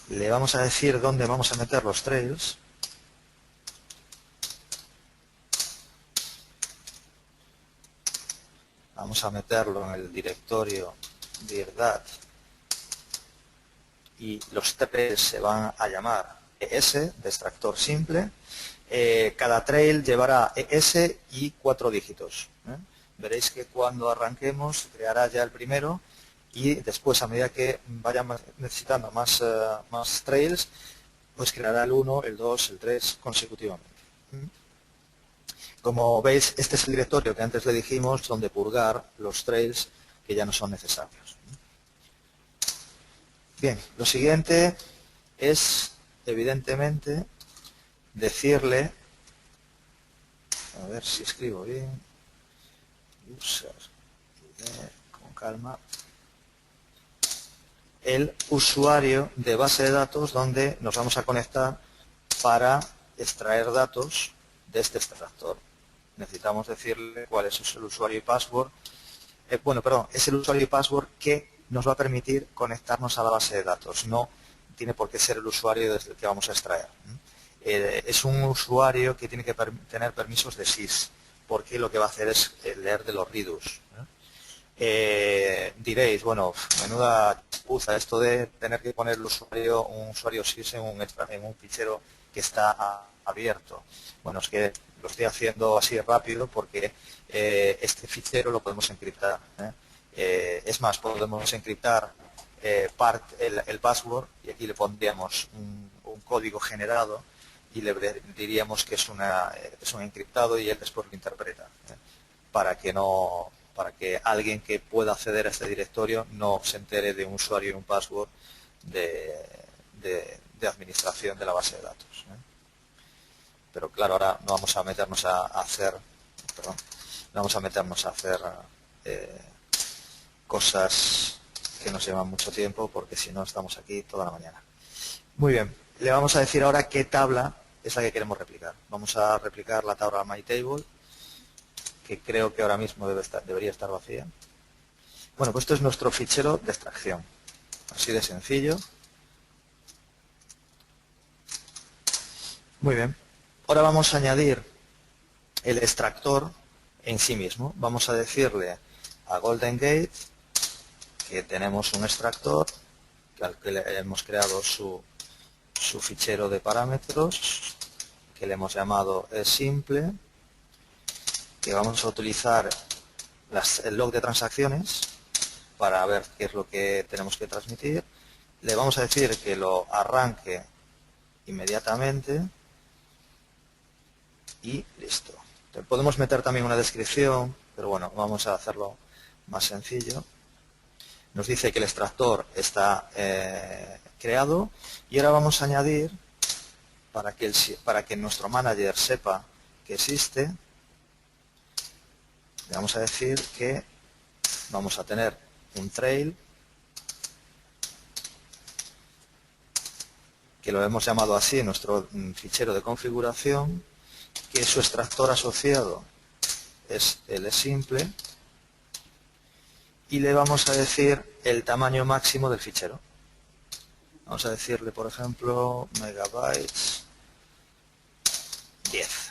Le vamos a decir dónde vamos a meter los trails. Vamos a meterlo en el directorio dir.dat y los trails se van a llamar ES, de extractor simple. Cada trail llevará ES y 4 dígitos. Veréis que cuando arranquemos creará ya el primero y después, a medida que vayamos necesitando más trails, pues creará el 1, el 2, el 3 consecutivamente. Como veis, este es el directorio que antes le dijimos donde purgar los trails que ya no son necesarios. Bien, lo siguiente es, evidentemente, decirle, a ver si escribo bien, user, con calma, el usuario de base de datos donde nos vamos a conectar para extraer datos de este extractor. Necesitamos decirle cuál es el usuario y password. Es el usuario y password que nos va a permitir conectarnos a la base de datos. No tiene por qué ser el usuario desde el que vamos a extraer. Es un usuario que tiene que tener permisos de SYS, porque lo que va a hacer es leer de los readus. Diréis, bueno, menuda chapuza esto de tener que poner un usuario SYS en un fichero que está abierto. Bueno, es que lo estoy haciendo así rápido porque este fichero lo podemos encriptar. Es más, podemos encriptar el password y aquí le pondríamos un código generado y le diríamos que es un encriptado y él después lo interpreta, para que alguien que pueda acceder a este directorio no se entere de un usuario y un password de administración de la base de datos. Pero claro, ahora no vamos a meternos a hacer cosas que nos llevan mucho tiempo, porque si no estamos aquí toda la mañana. Muy bien, le vamos a decir ahora qué tabla es la que queremos replicar. Vamos a replicar la tabla MyTable, que creo que ahora mismo debería estar vacía. Bueno, pues esto es nuestro fichero de extracción. Así de sencillo. Muy bien. Ahora vamos a añadir el extractor en sí mismo. Vamos a decirle a Golden Gate que tenemos un extractor al que le hemos creado su fichero de parámetros, que le hemos llamado simple, que vamos a utilizar el log de transacciones para ver qué es lo que tenemos que transmitir. Le vamos a decir que lo arranque inmediatamente y listo. Podemos meter también una descripción, pero bueno, vamos a hacerlo más sencillo. Nos dice que el extractor está creado y ahora vamos a añadir, para que nuestro manager sepa que existe, le vamos a decir que vamos a tener un trail que lo hemos llamado así en nuestro fichero de configuración, que su extractor asociado es el simple, y le vamos a decir el tamaño máximo del fichero. Vamos a decirle, por ejemplo, megabytes 10.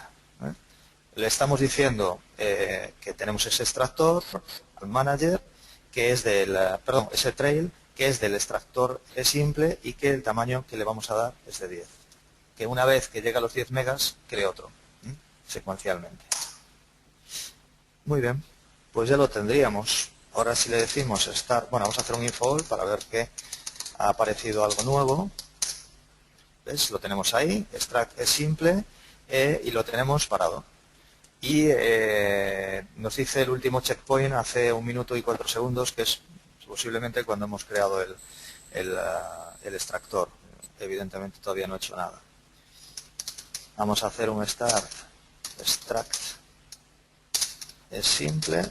Le estamos diciendo que tenemos ese extractor al manager, que es ese trail, que es del extractor simple y que el tamaño que le vamos a dar es de 10. Que una vez que llega a los 10 megas, cree otro, secuencialmente. Muy bien, pues ya lo tendríamos. Ahora si le decimos vamos a hacer un info all para ver que ha aparecido algo nuevo. ¿Ves? Lo tenemos ahí, extract es simple y lo tenemos parado. Y nos dice el último checkpoint hace 1 minuto y 4 segundos, que es posiblemente cuando hemos creado el extractor. Evidentemente todavía no he hecho nada. Vamos a hacer un extract es simple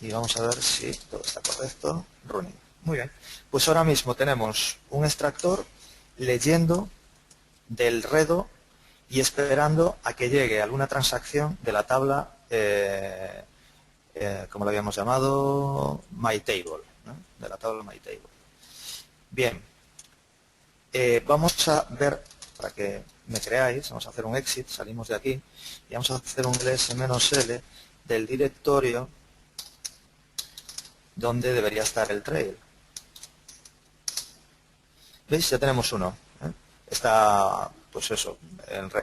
y vamos a ver si todo está correcto. Running. Muy bien. Pues ahora mismo tenemos un extractor leyendo del redo y esperando a que llegue alguna transacción de la tabla, como lo habíamos llamado, MyTable, ¿no? De la tabla MyTable. Bien. Vamos a ver, para que me creáis, vamos a hacer un exit, salimos de aquí y vamos a hacer un ls-l del directorio donde debería estar el trail. ¿Veis? Ya tenemos uno. Está, pues eso,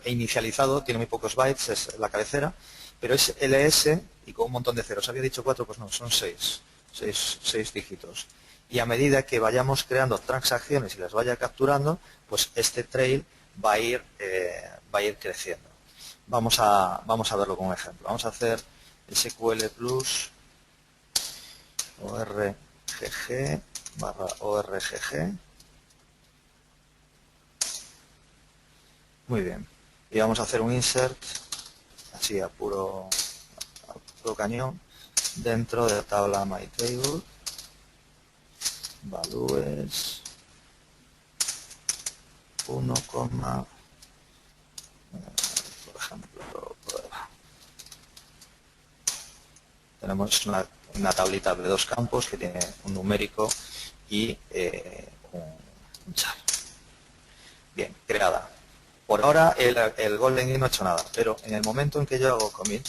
inicializado, tiene muy pocos bytes, es la cabecera, pero es ls y con un montón de ceros. Había dicho 4, pues no, son 6 dígitos. Y a medida que vayamos creando transacciones y las vaya capturando, pues este trail va a ir creciendo. Vamos a verlo con un ejemplo. Vamos a hacer SQL Plus orgg /orgg. Muy bien. Y vamos a hacer un insert, así a puro cañón, dentro de la tabla myTable, values 1, por ejemplo, prueba. Tenemos una tablita de 2 campos que tiene un numérico y un char. Bien, creada. Por ahora el Golden Gate no ha hecho nada, pero en el momento en que yo hago commit,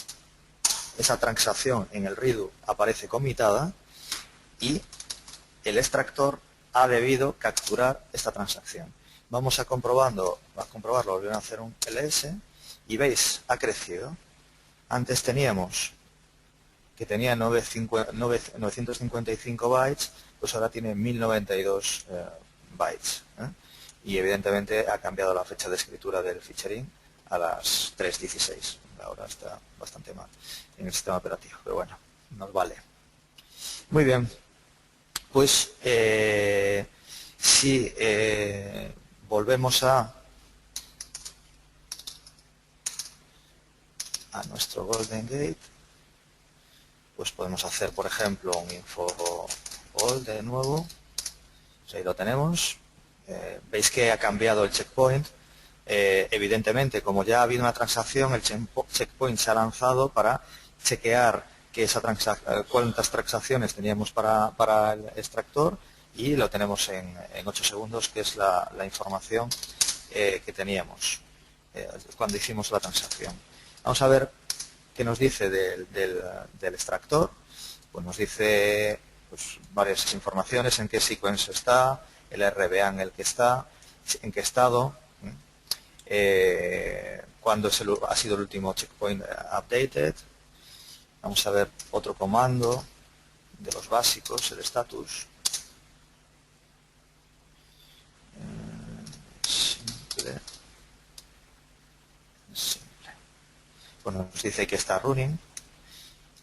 esa transacción en el redo aparece commitada y el extractor ha debido capturar esta transacción. Vamos a comprobarlo, volvemos a hacer un ls y veis, ha crecido. Antes teníamos que tenía 955 bytes, pues ahora tiene 1092 bytes. Y evidentemente ha cambiado la fecha de escritura del featuring a las 3:16. Ahora está bastante mal en el sistema operativo, pero bueno, nos vale. Muy bien, pues si volvemos a nuestro Golden Gate, pues podemos hacer, por ejemplo, un info all de nuevo. Pues ahí lo tenemos. Veis que ha cambiado el checkpoint. Evidentemente, como ya ha habido una transacción, el checkpoint se ha lanzado para chequear que cuántas transacciones teníamos para el extractor, y lo tenemos en 8 segundos, que es la información que teníamos cuando hicimos la transacción. Vamos a ver qué nos dice del extractor. Pues nos dice pues, varias informaciones: en qué sequence está, el RBA en el que está, en qué estado, cuándo ha sido el último checkpoint updated. Vamos a ver otro comando de los básicos, el status. Simple. Bueno, nos dice que está running.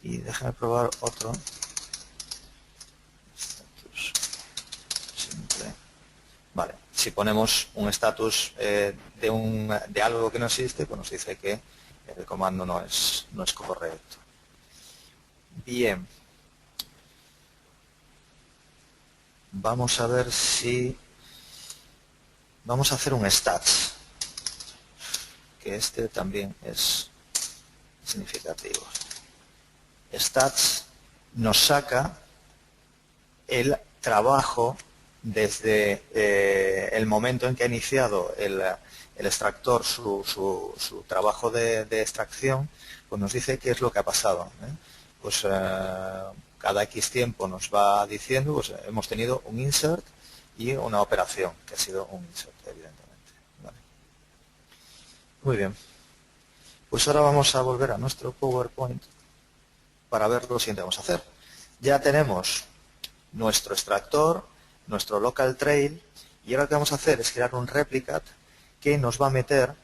Y déjame probar otro. Status simple. Vale, si ponemos un status de algo que no existe, pues nos dice que el comando no es correcto. Bien. Vamos a ver si... Vamos a hacer un stats, que este también es significativo. Stats nos saca el trabajo desde el momento en que ha iniciado el extractor su trabajo de extracción, pues nos dice qué es lo que ha pasado. Pues cada X tiempo nos va diciendo, pues hemos tenido un insert y una operación, que ha sido un insert, evidentemente. Vale. Muy bien. Pues ahora vamos a volver a nuestro PowerPoint para ver lo siguiente que vamos a hacer. Ya tenemos nuestro extractor, nuestro local trail, y ahora lo que vamos a hacer es crear un replicate que nos va a meter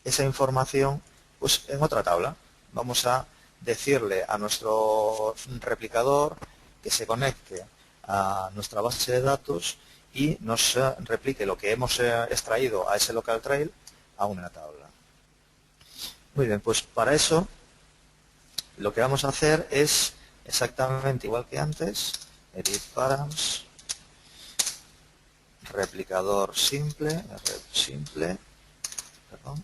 esa información pues, en otra tabla. Vamos a decirle a nuestro replicador que se conecte a nuestra base de datos y nos replique lo que hemos extraído a ese local trail a una tabla. Muy bien, pues para eso lo que vamos a hacer es exactamente igual que antes: edit params, replicador simple, perdón,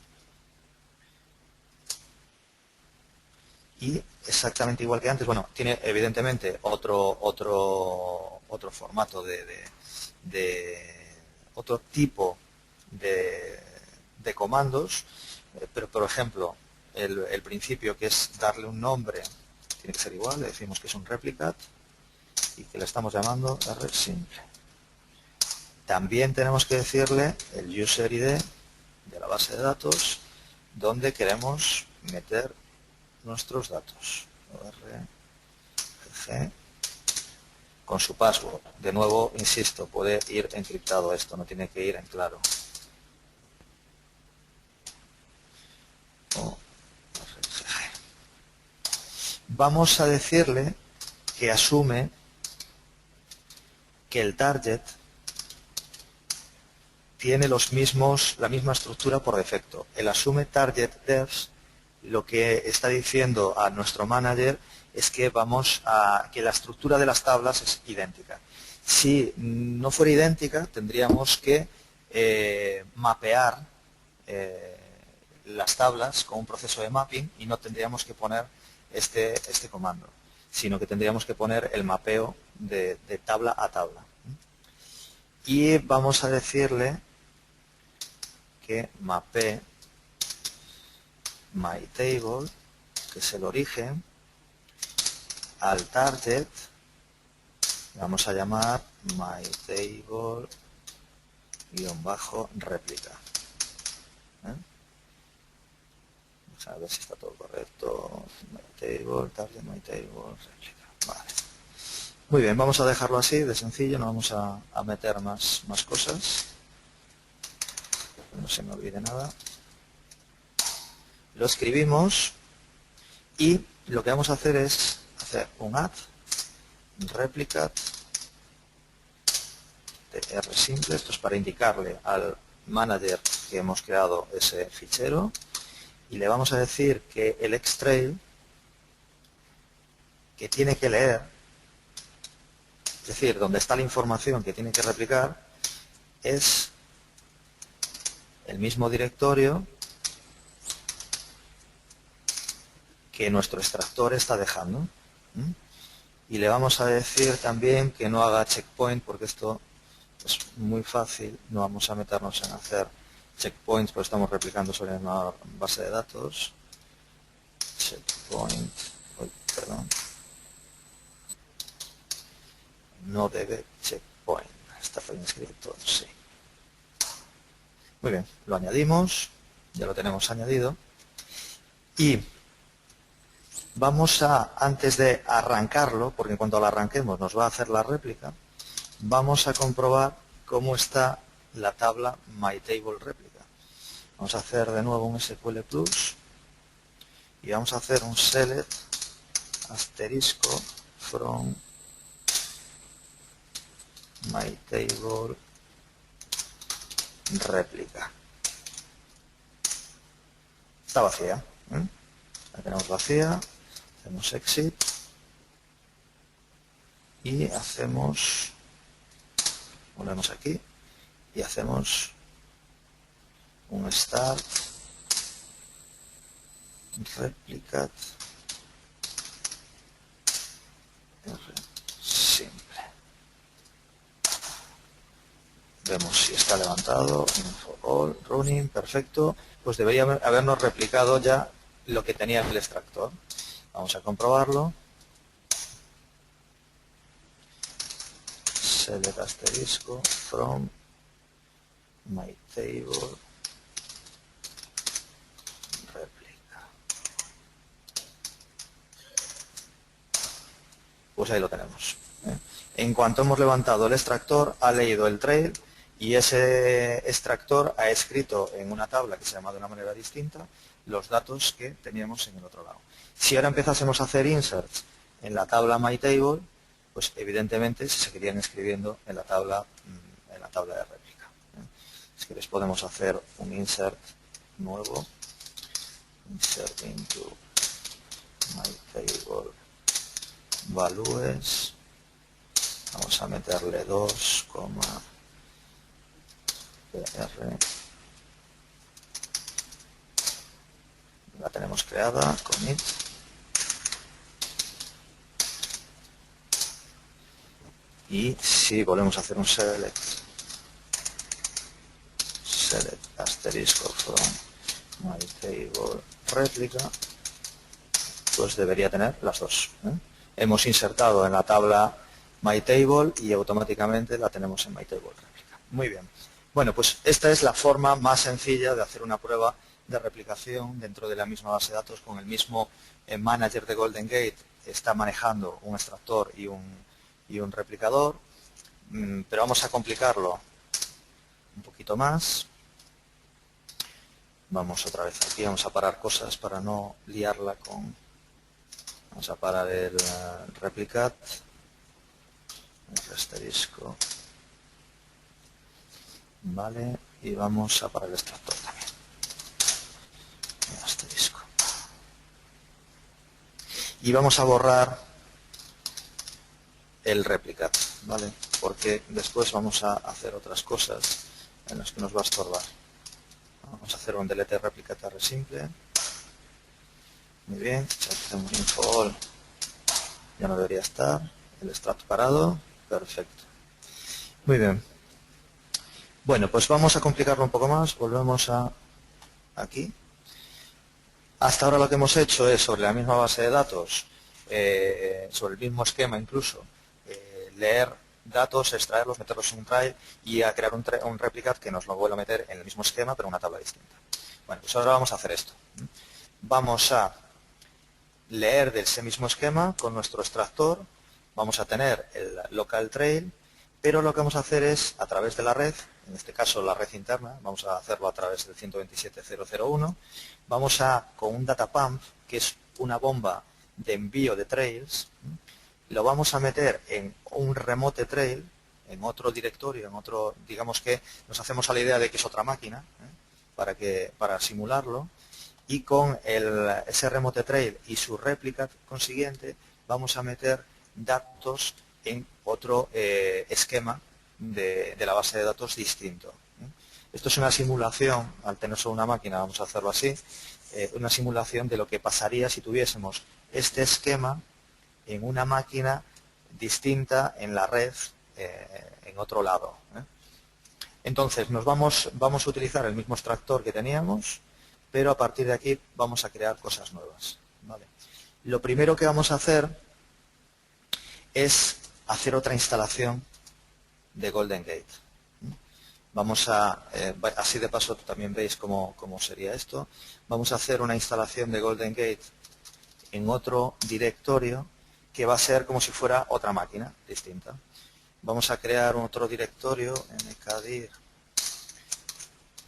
y exactamente igual que antes. Bueno, tiene evidentemente otro formato otro tipo de de comandos, pero por ejemplo, el principio, que es darle un nombre, tiene que ser igual. Le decimos que es un replicate y que le estamos llamando rsimple. También tenemos que decirle el user ID de la base de datos donde queremos meter nuestros datos. ORGG con su password. De nuevo, insisto, puede ir encriptado esto, no tiene que ir en claro. ORGG. Vamos a decirle que asume que el target tiene la misma estructura por defecto. El asume target devs lo que está diciendo a nuestro manager es que que la estructura de las tablas es idéntica. Si no fuera idéntica, tendríamos que mapear las tablas con un proceso de mapping y no tendríamos que poner este comando, sino que tendríamos que poner el mapeo de tabla a tabla. Y vamos a decirle que mapee myTable, que es el origen, al target. Vamos a llamar myTable-réplica. Vamos a ver si está todo correcto. MyTable, target, myTable, réplica. Vale. Muy bien, vamos a dejarlo así, de sencillo, no vamos a meter más cosas. No se me olvide nada. Lo escribimos y lo que vamos a hacer es hacer un add replicate de rsimple. Esto es para indicarle al manager que hemos creado ese fichero, y le vamos a decir que el xtrail que tiene que leer, es decir, donde está la información que tiene que replicar, es el mismo directorio que nuestro extractor está dejando. Y le vamos a decir también que no haga checkpoint, porque esto es muy fácil. No vamos a meternos en hacer checkpoints, porque estamos replicando sobre una base de datos. Checkpoint, perdón, no debe checkpoint. Está bien escrito, sí. Muy bien, lo añadimos, ya lo tenemos añadido. Y vamos a, antes de arrancarlo, porque cuando lo arranquemos nos va a hacer la réplica, vamos a comprobar cómo está la tabla myTable réplica. Vamos a hacer de nuevo un SQL Plus y vamos a hacer un select asterisco from myTable réplica. Está vacía, la tenemos vacía. Hacemos exit y volvemos aquí y hacemos un start replicate rsimple. Vemos si está levantado, info all, running, perfecto. Pues debería habernos replicado ya lo que tenía el extractor. Vamos a comprobarlo. Select asterisco from myTable réplica. Pues ahí lo tenemos. En cuanto hemos levantado el extractor, ha leído el trail y ese extractor ha escrito en una tabla que se llama de una manera distinta los datos que teníamos en el otro lado. Si ahora empezásemos a hacer inserts en la tabla myTable, pues evidentemente se seguirían escribiendo en la tabla de réplica. Es que les podemos hacer un insert nuevo, insert into myTable values. Vamos a meterle 2, PR. La tenemos creada, commit. Y si volvemos a hacer un select select asterisco from my table réplica, pues debería tener las dos. Hemos insertado en la tabla myTable y automáticamente la tenemos en myTable réplica. Muy bien. Bueno, pues esta es la forma más sencilla de hacer una prueba de replicación dentro de la misma base de datos con el mismo manager de Golden Gate. Está manejando un extractor y un replicador, pero vamos a complicarlo un poquito más. Vamos otra vez aquí, vamos a parar cosas para no liarla con... Vamos a parar el replicat, el asterisco, vale, y vamos a parar el extractor también, el asterisco. Y vamos a borrar el replicat, ¿vale? Porque después vamos a hacer otras cosas en las que nos va a estorbar. Vamos a hacer un delete replicat array simple. Muy bien, hacemos info all, ya no debería estar, el extract parado, perfecto. Muy bien. Bueno, pues vamos a complicarlo un poco más, volvemos a aquí. Hasta ahora lo que hemos hecho es sobre la misma base de datos, sobre el mismo esquema incluso, leer datos, extraerlos, meterlos en un try y a crear un replicat que nos lo vuelva a meter en el mismo esquema pero en una tabla distinta. Bueno, pues ahora vamos a hacer esto. Vamos a leer de ese mismo esquema con nuestro extractor, vamos a tener el local trail, pero lo que vamos a hacer es, a través de la red, en este caso la red interna, vamos a hacerlo a través del 127.0.0.1, vamos a, con un data pump, que es una bomba de envío de trails, lo vamos a meter en un remote trail, en otro directorio, en otro, digamos que nos hacemos a la idea de que es otra máquina, para simularlo, y con ese remote trail y su réplica consiguiente vamos a meter datos en otro esquema de la base de datos distinto. Esto es una simulación, al tener solo una máquina vamos a hacerlo así, una simulación de lo que pasaría si tuviésemos este esquema en una máquina distinta en la red en otro lado. Entonces vamos a utilizar el mismo extractor que teníamos, pero a partir de aquí vamos a crear cosas nuevas. ¿Vale? Lo primero que vamos a hacer es hacer otra instalación de Golden Gate. Vamos a, así de paso también veis cómo sería esto. Vamos a hacer una instalación de Golden Gate en otro directorio que va a ser como si fuera otra máquina distinta. Vamos a crear otro directorio mkdir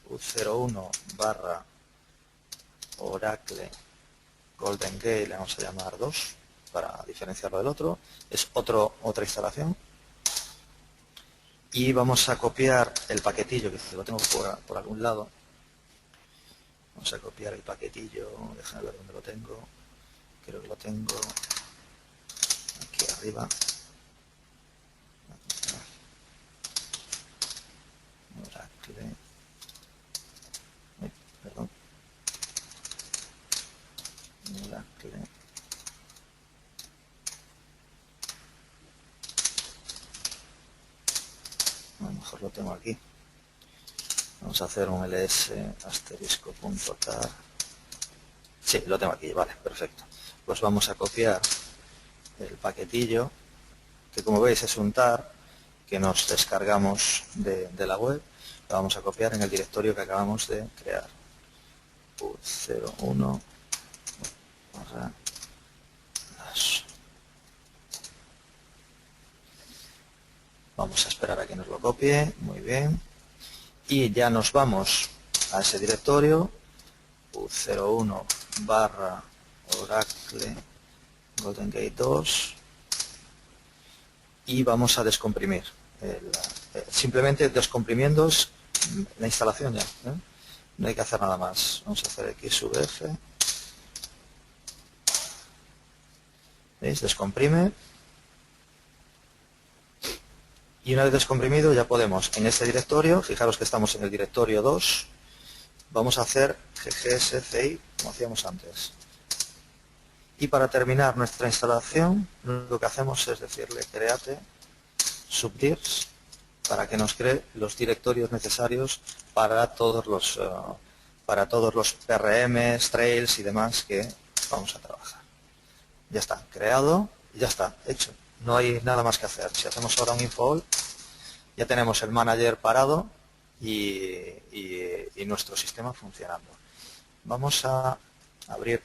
u01 barra Oracle Golden Gate, le vamos a llamar 2 para diferenciarlo del otro. Es otra instalación. Y vamos a copiar el paquetillo, que lo tengo por algún lado. Vamos a copiar el paquetillo, déjame ver dónde lo tengo. Creo que lo tengo aquí arriba. Oracle. Perdón. Oracle. A lo mejor lo tengo aquí. Vamos a hacer un ls asterisco.tar. Sí, lo tengo aquí, vale, perfecto. Pues vamos a copiar el paquetillo, que como veis es un tar que nos descargamos de la web. Lo vamos a copiar en el directorio que acabamos de crear. U01 barra -. Vamos a esperar a que nos lo copie, muy bien. Y ya nos vamos a ese directorio, U01 barra Oracle Golden Gate 2, y vamos a descomprimir. Simplemente descomprimiendo la instalación ya. No hay que hacer nada más. Vamos a hacer X sub F. ¿Veis? Descomprime. Y una vez descomprimido ya podemos, en este directorio, fijaros que estamos en el directorio 2, vamos a hacer ggsci como hacíamos antes. Y para terminar nuestra instalación, lo que hacemos es decirle create subdirs para que nos cree los directorios necesarios para todos los PRMs, trails y demás que vamos a trabajar. Ya está creado y ya está hecho. No hay nada más que hacer. Si hacemos ahora un info all, ya tenemos el manager parado y nuestro sistema funcionando. Vamos a abrir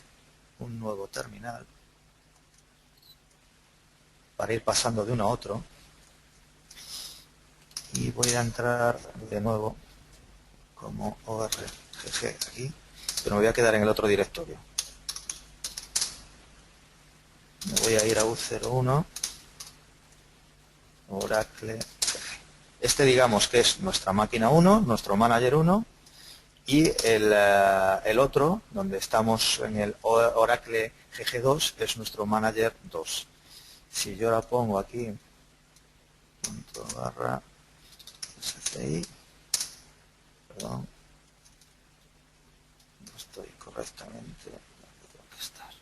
un nuevo terminal para ir pasando de uno a otro. Y voy a entrar de nuevo como orgg aquí, pero me voy a quedar en el otro directorio. Me voy a ir a U01, Oracle. Este digamos que es nuestra máquina 1, nuestro manager 1, y el otro, donde estamos en el Oracle GG2, es nuestro manager 2. Si yo la pongo aquí, punto barra SCI, perdón, no estoy correctamente, tengo que estar.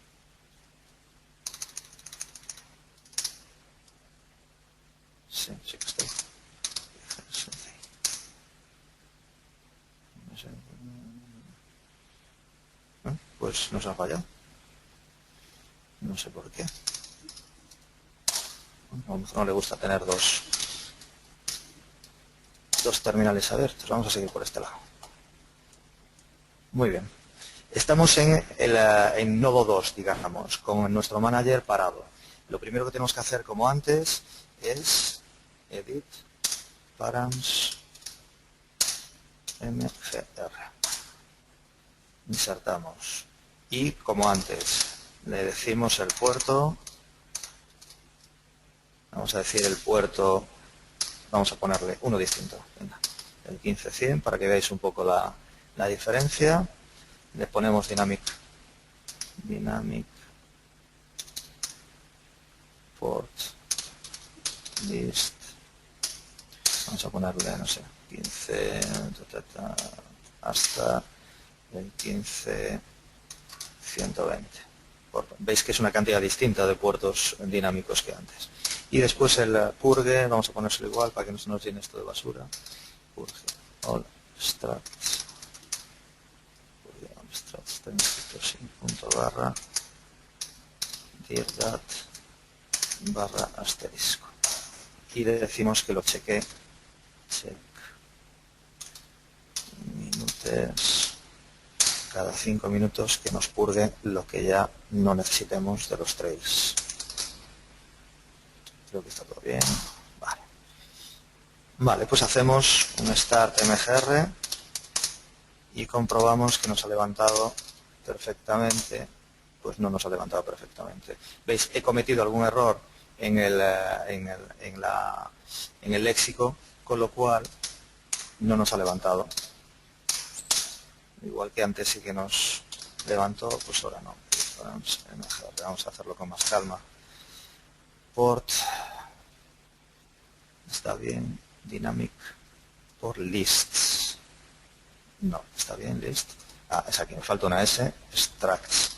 Sí, sí que estoy. Pues nos ha fallado. No sé por qué. A lo mejor no le gusta tener dos terminales abiertos. Vamos a seguir por este lado. Muy bien. Estamos en nodo 2, digamos, con nuestro manager parado. Lo primero que tenemos que hacer, como antes, es edit params mgr. Insertamos. Y, como antes, le decimos el puerto. Vamos a decir el puerto, vamos a ponerle uno distinto. Venga, el 15100 para que veáis un poco la diferencia. Le ponemos dynamic port list. Vamos a ponerle, no sé, 15 hasta el 15120. Veis que es una cantidad distinta de puertos dinámicos que antes. Y después el purge, vamos a ponérselo igual para que no se nos llene esto de basura. Purge all structs. Purge all structs, punto barra dir.dat barra asterisco. Y le decimos que lo cheque. Check minutes cada 5 minutos, que nos purgue lo que ya no necesitemos de los trails. Creo que está todo bien. Vale, pues hacemos un start mgr y comprobamos que nos ha levantado perfectamente. Pues no nos ha levantado perfectamente. ¿Veis? He cometido algún error en el léxico, con lo cual no nos ha levantado. Igual que antes sí que nos levantó, pues ahora no. Vamos a hacerlo con más calma. Port está bien. Dynamic por lists. No, está bien list. Ah, es aquí, me falta una S. Structs.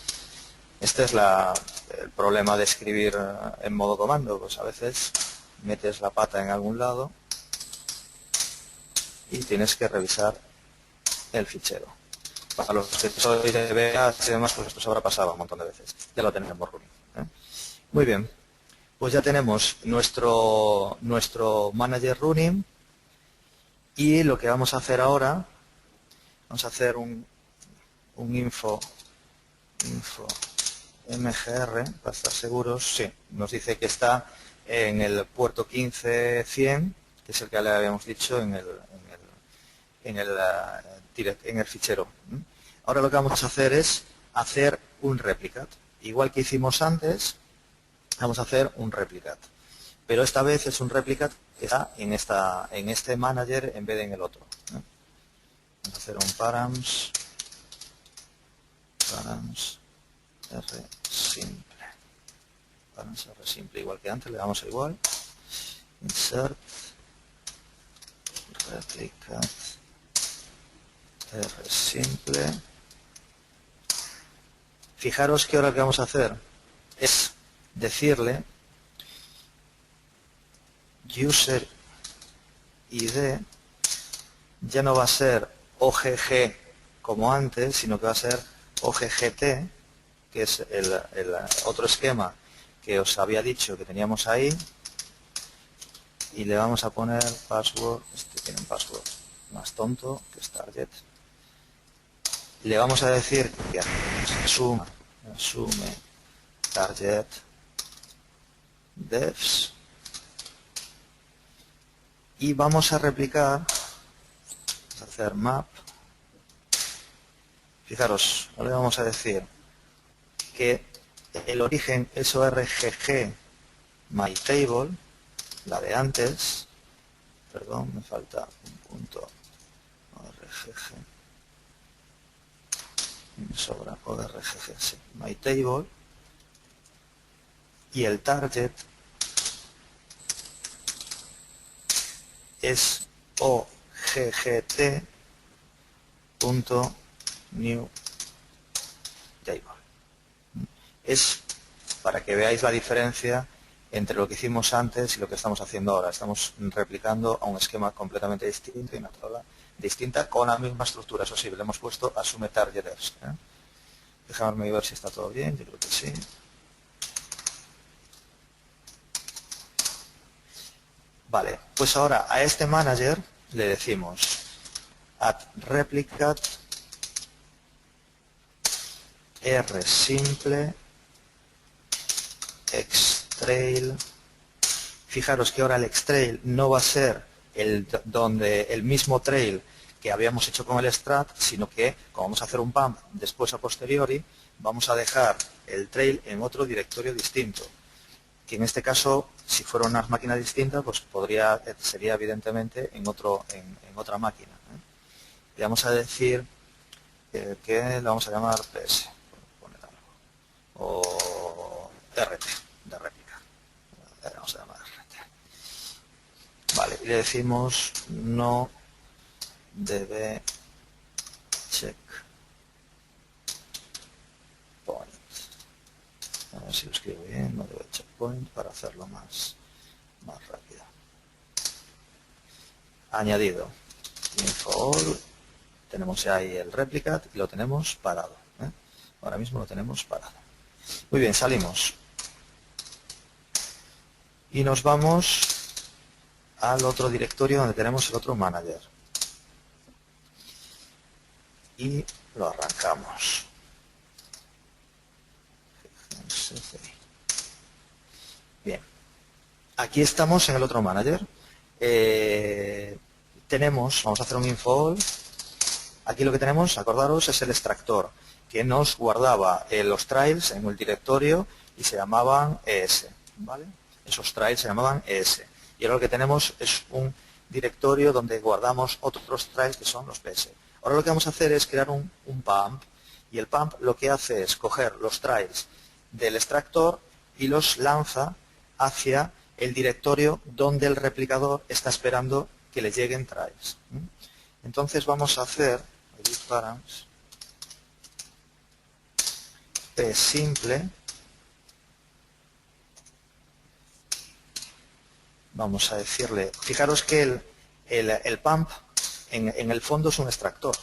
Este es el problema de escribir en modo comando. Pues a veces metes la pata en algún lado y tienes que revisar el fichero. Para los que sois de BAs y demás, pues esto se habrá pasado un montón de veces. Ya lo tenemos running. Muy bien. Pues ya tenemos nuestro manager running, y lo que vamos a hacer ahora, vamos a hacer un info mgr para estar seguros. Sí, nos dice que está en el puerto 15100, que es el que le habíamos dicho en el fichero. Ahora lo que vamos a hacer es hacer un replicate. Igual que hicimos antes, vamos a hacer un replicate. Pero esta vez es un replicate que está en este manager en vez de en el otro. Vamos a hacer un params r simple. Params r simple, igual que antes, le damos a igual. Insert replicate r simple. Fijaros que ahora lo que vamos a hacer es decirle user ID ya no va a ser OGG como antes, sino que va a ser OGGT, que es el otro esquema que os había dicho que teníamos ahí, y le vamos a poner password, este tiene un password más tonto que es target. Le vamos a decir que asume target devs, y vamos a replicar, vamos a hacer map. Fijaros, ahora le vamos a decir que el origen es orgg myTable, la de antes, perdón, me falta un punto, orgg, me sobra orgg, sí, myTable, y el target es oggt.new table. Es para que veáis la diferencia entre lo que hicimos antes y lo que estamos haciendo ahora. Estamos replicando a un esquema completamente distinto y una tabla distinta con la misma estructura. Eso sí, le hemos puesto asume target devs. Dejadme ver si está todo bien, yo creo que sí. Vale, pues ahora a este manager le decimos add replicate rsimple xtrail. Fijaros que ahora el xtrail no va a ser el mismo trail que habíamos hecho con el strat, sino que, como vamos a hacer un pump después a posteriori, vamos a dejar el trail en otro directorio distinto, que en este caso, si fuera una máquina distinta, pues sería evidentemente en otra máquina. Le vamos a decir que le vamos a llamar PS, por poner algo, o RT, de réplica. Le vamos a llamar RT. Vale, y le decimos no debe check point. A ver si lo escribo bien, no debe checkpoint, para hacerlo más rápido. Añadido. Info all. Tenemos ahí el replicate y lo tenemos parado. Ahora mismo lo tenemos parado. Muy bien, salimos. Y nos vamos al otro directorio donde tenemos el otro manager. Y lo arrancamos. Bien. Aquí estamos en el otro manager. Vamos a hacer un info all. Aquí lo que tenemos, acordaros, es el extractor que nos guardaba los trails en el directorio y se llamaban ES, ¿vale? Esos trails se llamaban ES. Y ahora lo que tenemos es un directorio donde guardamos otros trails que son los PS. Ahora lo que vamos a hacer es crear un pump, y el pump lo que hace es coger los trails del extractor y los lanza hacia el directorio donde el replicador está esperando que le lleguen trails. Entonces vamos a hacer edit params simple. Vamos a decirle, fijaros que el pump en el fondo es un extractor.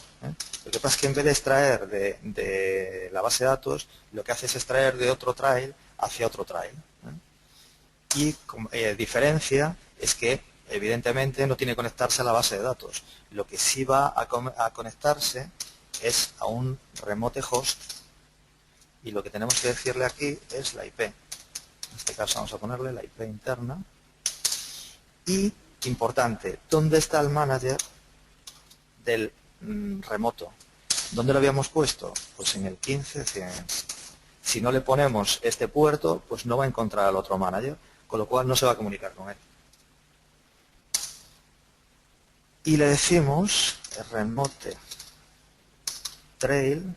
Lo que pasa es que en vez de extraer de la base de datos, lo que hace es extraer de otro trail hacia otro trail. Y diferencia es que evidentemente no tiene que conectarse a la base de datos. Lo que sí va a conectarse es a un remote host, y lo que tenemos que decirle aquí es la IP. En este caso vamos a ponerle la IP interna. Y, importante, ¿dónde está el manager del remoto? ¿Dónde lo habíamos puesto? Pues en el 15.100. Si no le ponemos este puerto, pues no va a encontrar al otro manager, con lo cual no se va a comunicar con él. Y le decimos remote trail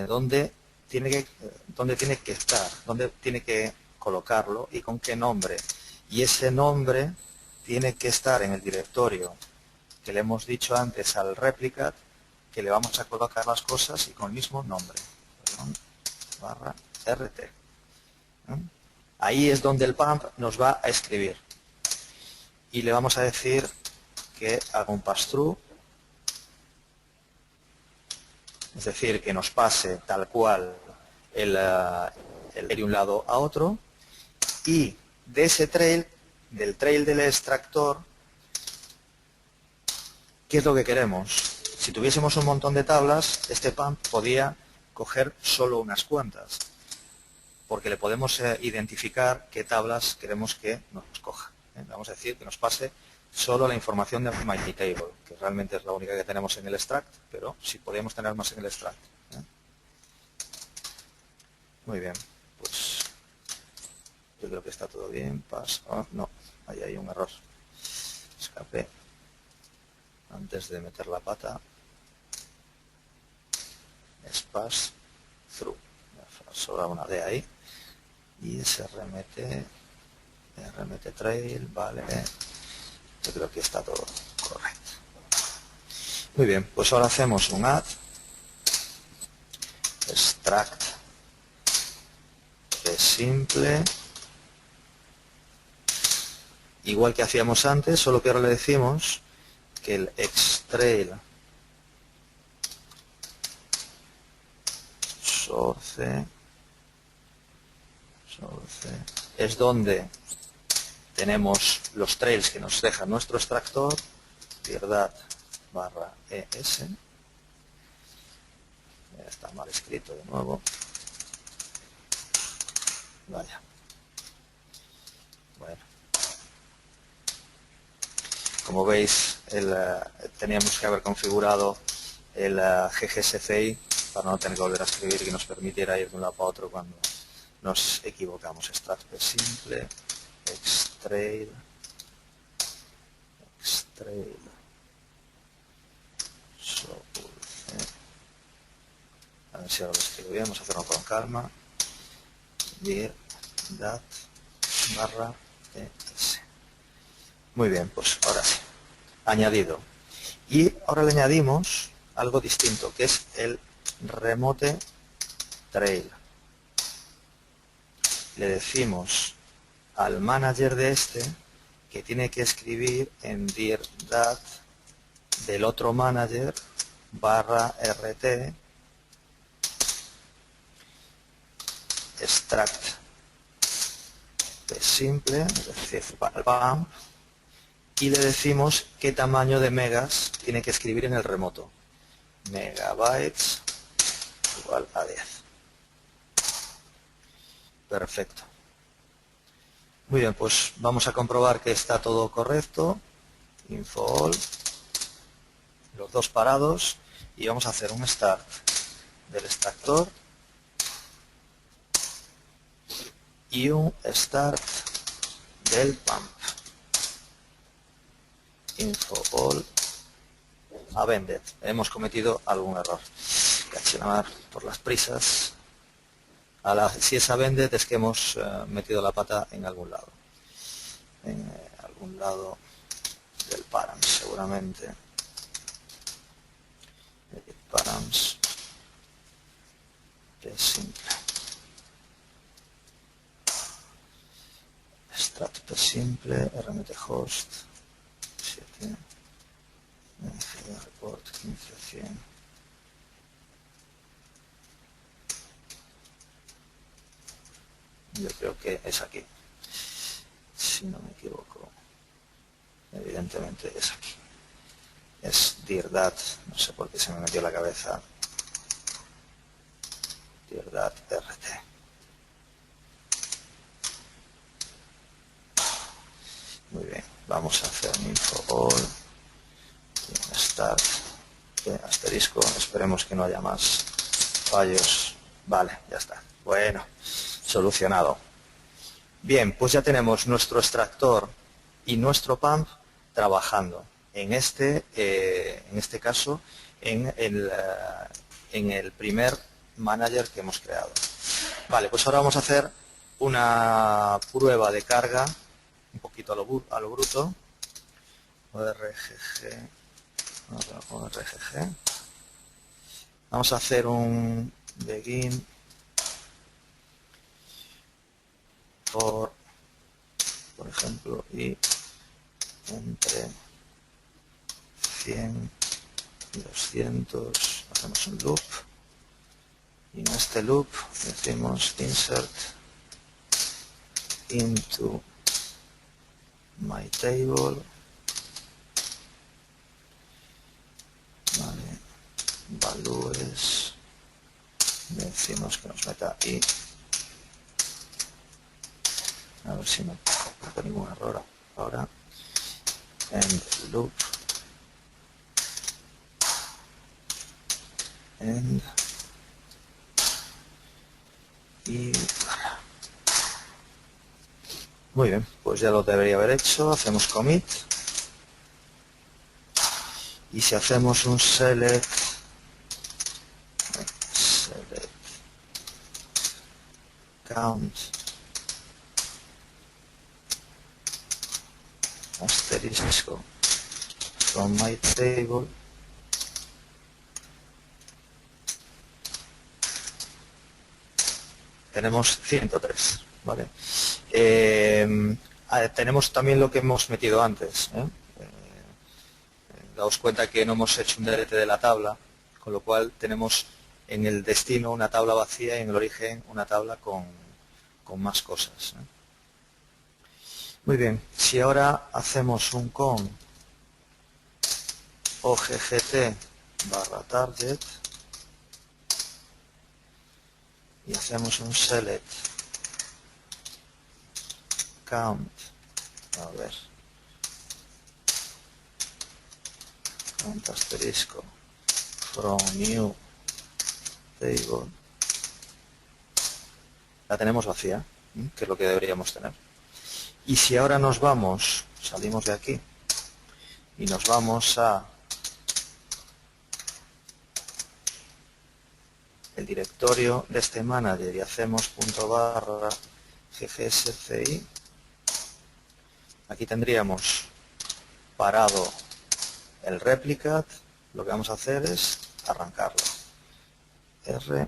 dónde tiene que estar, dónde tiene que colocarlo y con qué nombre. Y ese nombre tiene que estar en el directorio que le hemos dicho antes al replicate, que le vamos a colocar las cosas y con el mismo nombre. Perdón, barra RT. Ahí es donde el pump nos va a escribir. y le vamos a decir que haga un pass-through, es decir, que nos pase tal cual el de un lado a otro, y de ese trail, del trail del extractor, ¿qué es lo que queremos? Si tuviésemos un montón de tablas, este pump podía coger solo unas cuantas, porque le podemos identificar qué tablas queremos que nos coja. Le vamos a decir que nos pase solo la información de MyTable, que realmente es la única que tenemos en el extract, pero sí podríamos tener más en el extract. Muy bien, pues yo creo que está todo bien. Pass, no, ahí hay un error. Escape antes de meter la pata. Es pass through. Sobra una D ahí. Y se remete trail, vale. Yo creo que está todo correcto. Muy bien, pues ahora hacemos un add extract de simple, igual que hacíamos antes, solo que ahora le decimos que el xtrail source es donde tenemos los trails que nos deja nuestro extractor, dirdad/es, está mal escrito de nuevo, vaya, bueno, como veis teníamos que haber configurado el GGSCI para no tener que volver a escribir, que nos permitiera ir de un lado para otro cuando nos equivocamos. Extract simple, xtrail, a ver si ahora lo escribo bien, vamos a hacerlo con calma. Dir dat /es. Muy bien, pues ahora sí, añadido. Y ahora le añadimos algo distinto, que es el remote trail. Le decimos al manager de este que tiene que escribir en dir dat del otro manager /rt extract de simple, es decir, pump, y le decimos qué tamaño de megas tiene que escribir en el remoto. Megabytes igual a 10. Perfecto. Muy bien, pues vamos a comprobar que está todo correcto. Info all, los dos parados, y vamos a hacer un start del extractor y un start del pump. Info all appended. Hemos cometido algún error. Reaccionar por las prisas. Si es appended es que hemos metido la pata en algún lado. En algún lado del params, seguramente. Params de simple. Extract simple, rmt host 7, report 1500. Yo creo que es aquí, si no me equivoco, evidentemente es aquí, es dirdat, no sé por qué se me metió en la cabeza, dirdat rt. Muy bien, vamos a hacer un info all y un start de asterisco, esperemos que no haya más fallos. Vale, ya está, bueno, solucionado. Bien, pues ya tenemos nuestro extractor y nuestro pump trabajando. En este caso, en el primer manager que hemos creado. Vale, pues ahora vamos a hacer una prueba de carga, un poquito a lo bruto. ORGG. Vamos a hacer un begin por ejemplo, y entre 100 y 200, hacemos un loop, y en este loop decimos insert into my table, vale, values, decimos que nos meta y a ver si no tengo ningún error ahora, end loop, end y muy bien, pues ya lo debería haber hecho. Hacemos commit y si hacemos un select count asterisco from my table, tenemos 103, ¿vale? Tenemos también lo que hemos metido antes, daos cuenta que no hemos hecho un delete de la tabla, con lo cual tenemos en el destino una tabla vacía y en el origen una tabla con más cosas, ¿eh? Muy bien, si ahora hacemos un con oggt/target y hacemos un select count, a ver, count asterisco from new table, la tenemos vacía, que es lo que deberíamos tener. Y si ahora nos vamos, salimos de aquí y nos vamos a el directorio de este manager y hacemos /ggsci, aquí tendríamos parado el replicate, lo que vamos a hacer es arrancarlo. R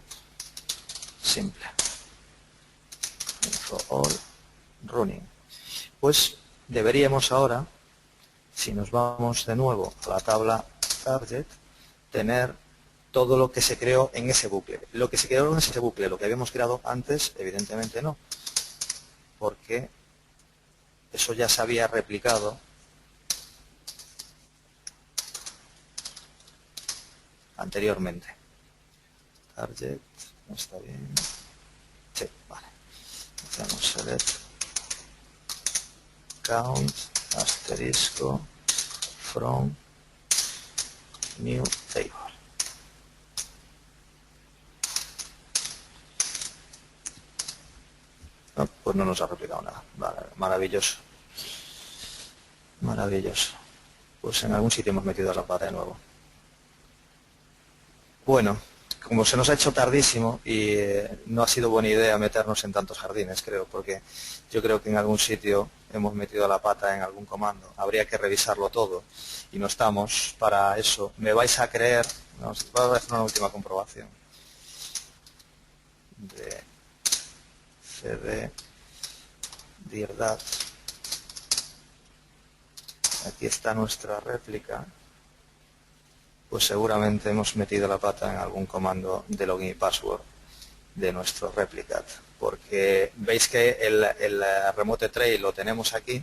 simple info all running. Pues deberíamos ahora, si nos vamos de nuevo a la tabla target, tener todo lo que se creó en ese bucle. Lo que se creó en ese bucle, lo que habíamos creado antes, evidentemente no, porque eso ya se había replicado anteriormente. Target, no está bien. Sí, vale. Hacemos select count asterisco from new table. No, pues no nos ha replicado nada. Vale, maravilloso. Maravilloso. Pues en algún sitio hemos metido la pata de nuevo. Bueno, como se nos ha hecho tardísimo y no ha sido buena idea meternos en tantos jardines, creo, porque yo creo que en algún sitio hemos metido la pata en algún comando. Habría que revisarlo todo y no estamos para eso. ¿Me vais a creer? Vamos a hacer una última comprobación. De cd dirdad. Aquí está nuestra réplica. Pues seguramente hemos metido la pata en algún comando de login y password de nuestro replicate, porque veis que el remote trail lo tenemos aquí,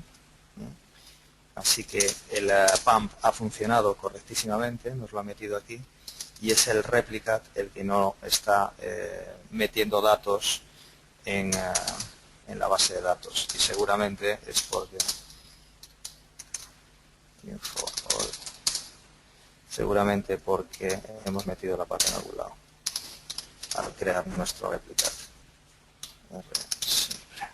así que el pump ha funcionado correctísimamente, nos lo ha metido aquí, y es el replicate el que no está metiendo datos en la base de datos, y seguramente es porque hemos metido la pata en algún lado al crear nuestro replicate. R simple.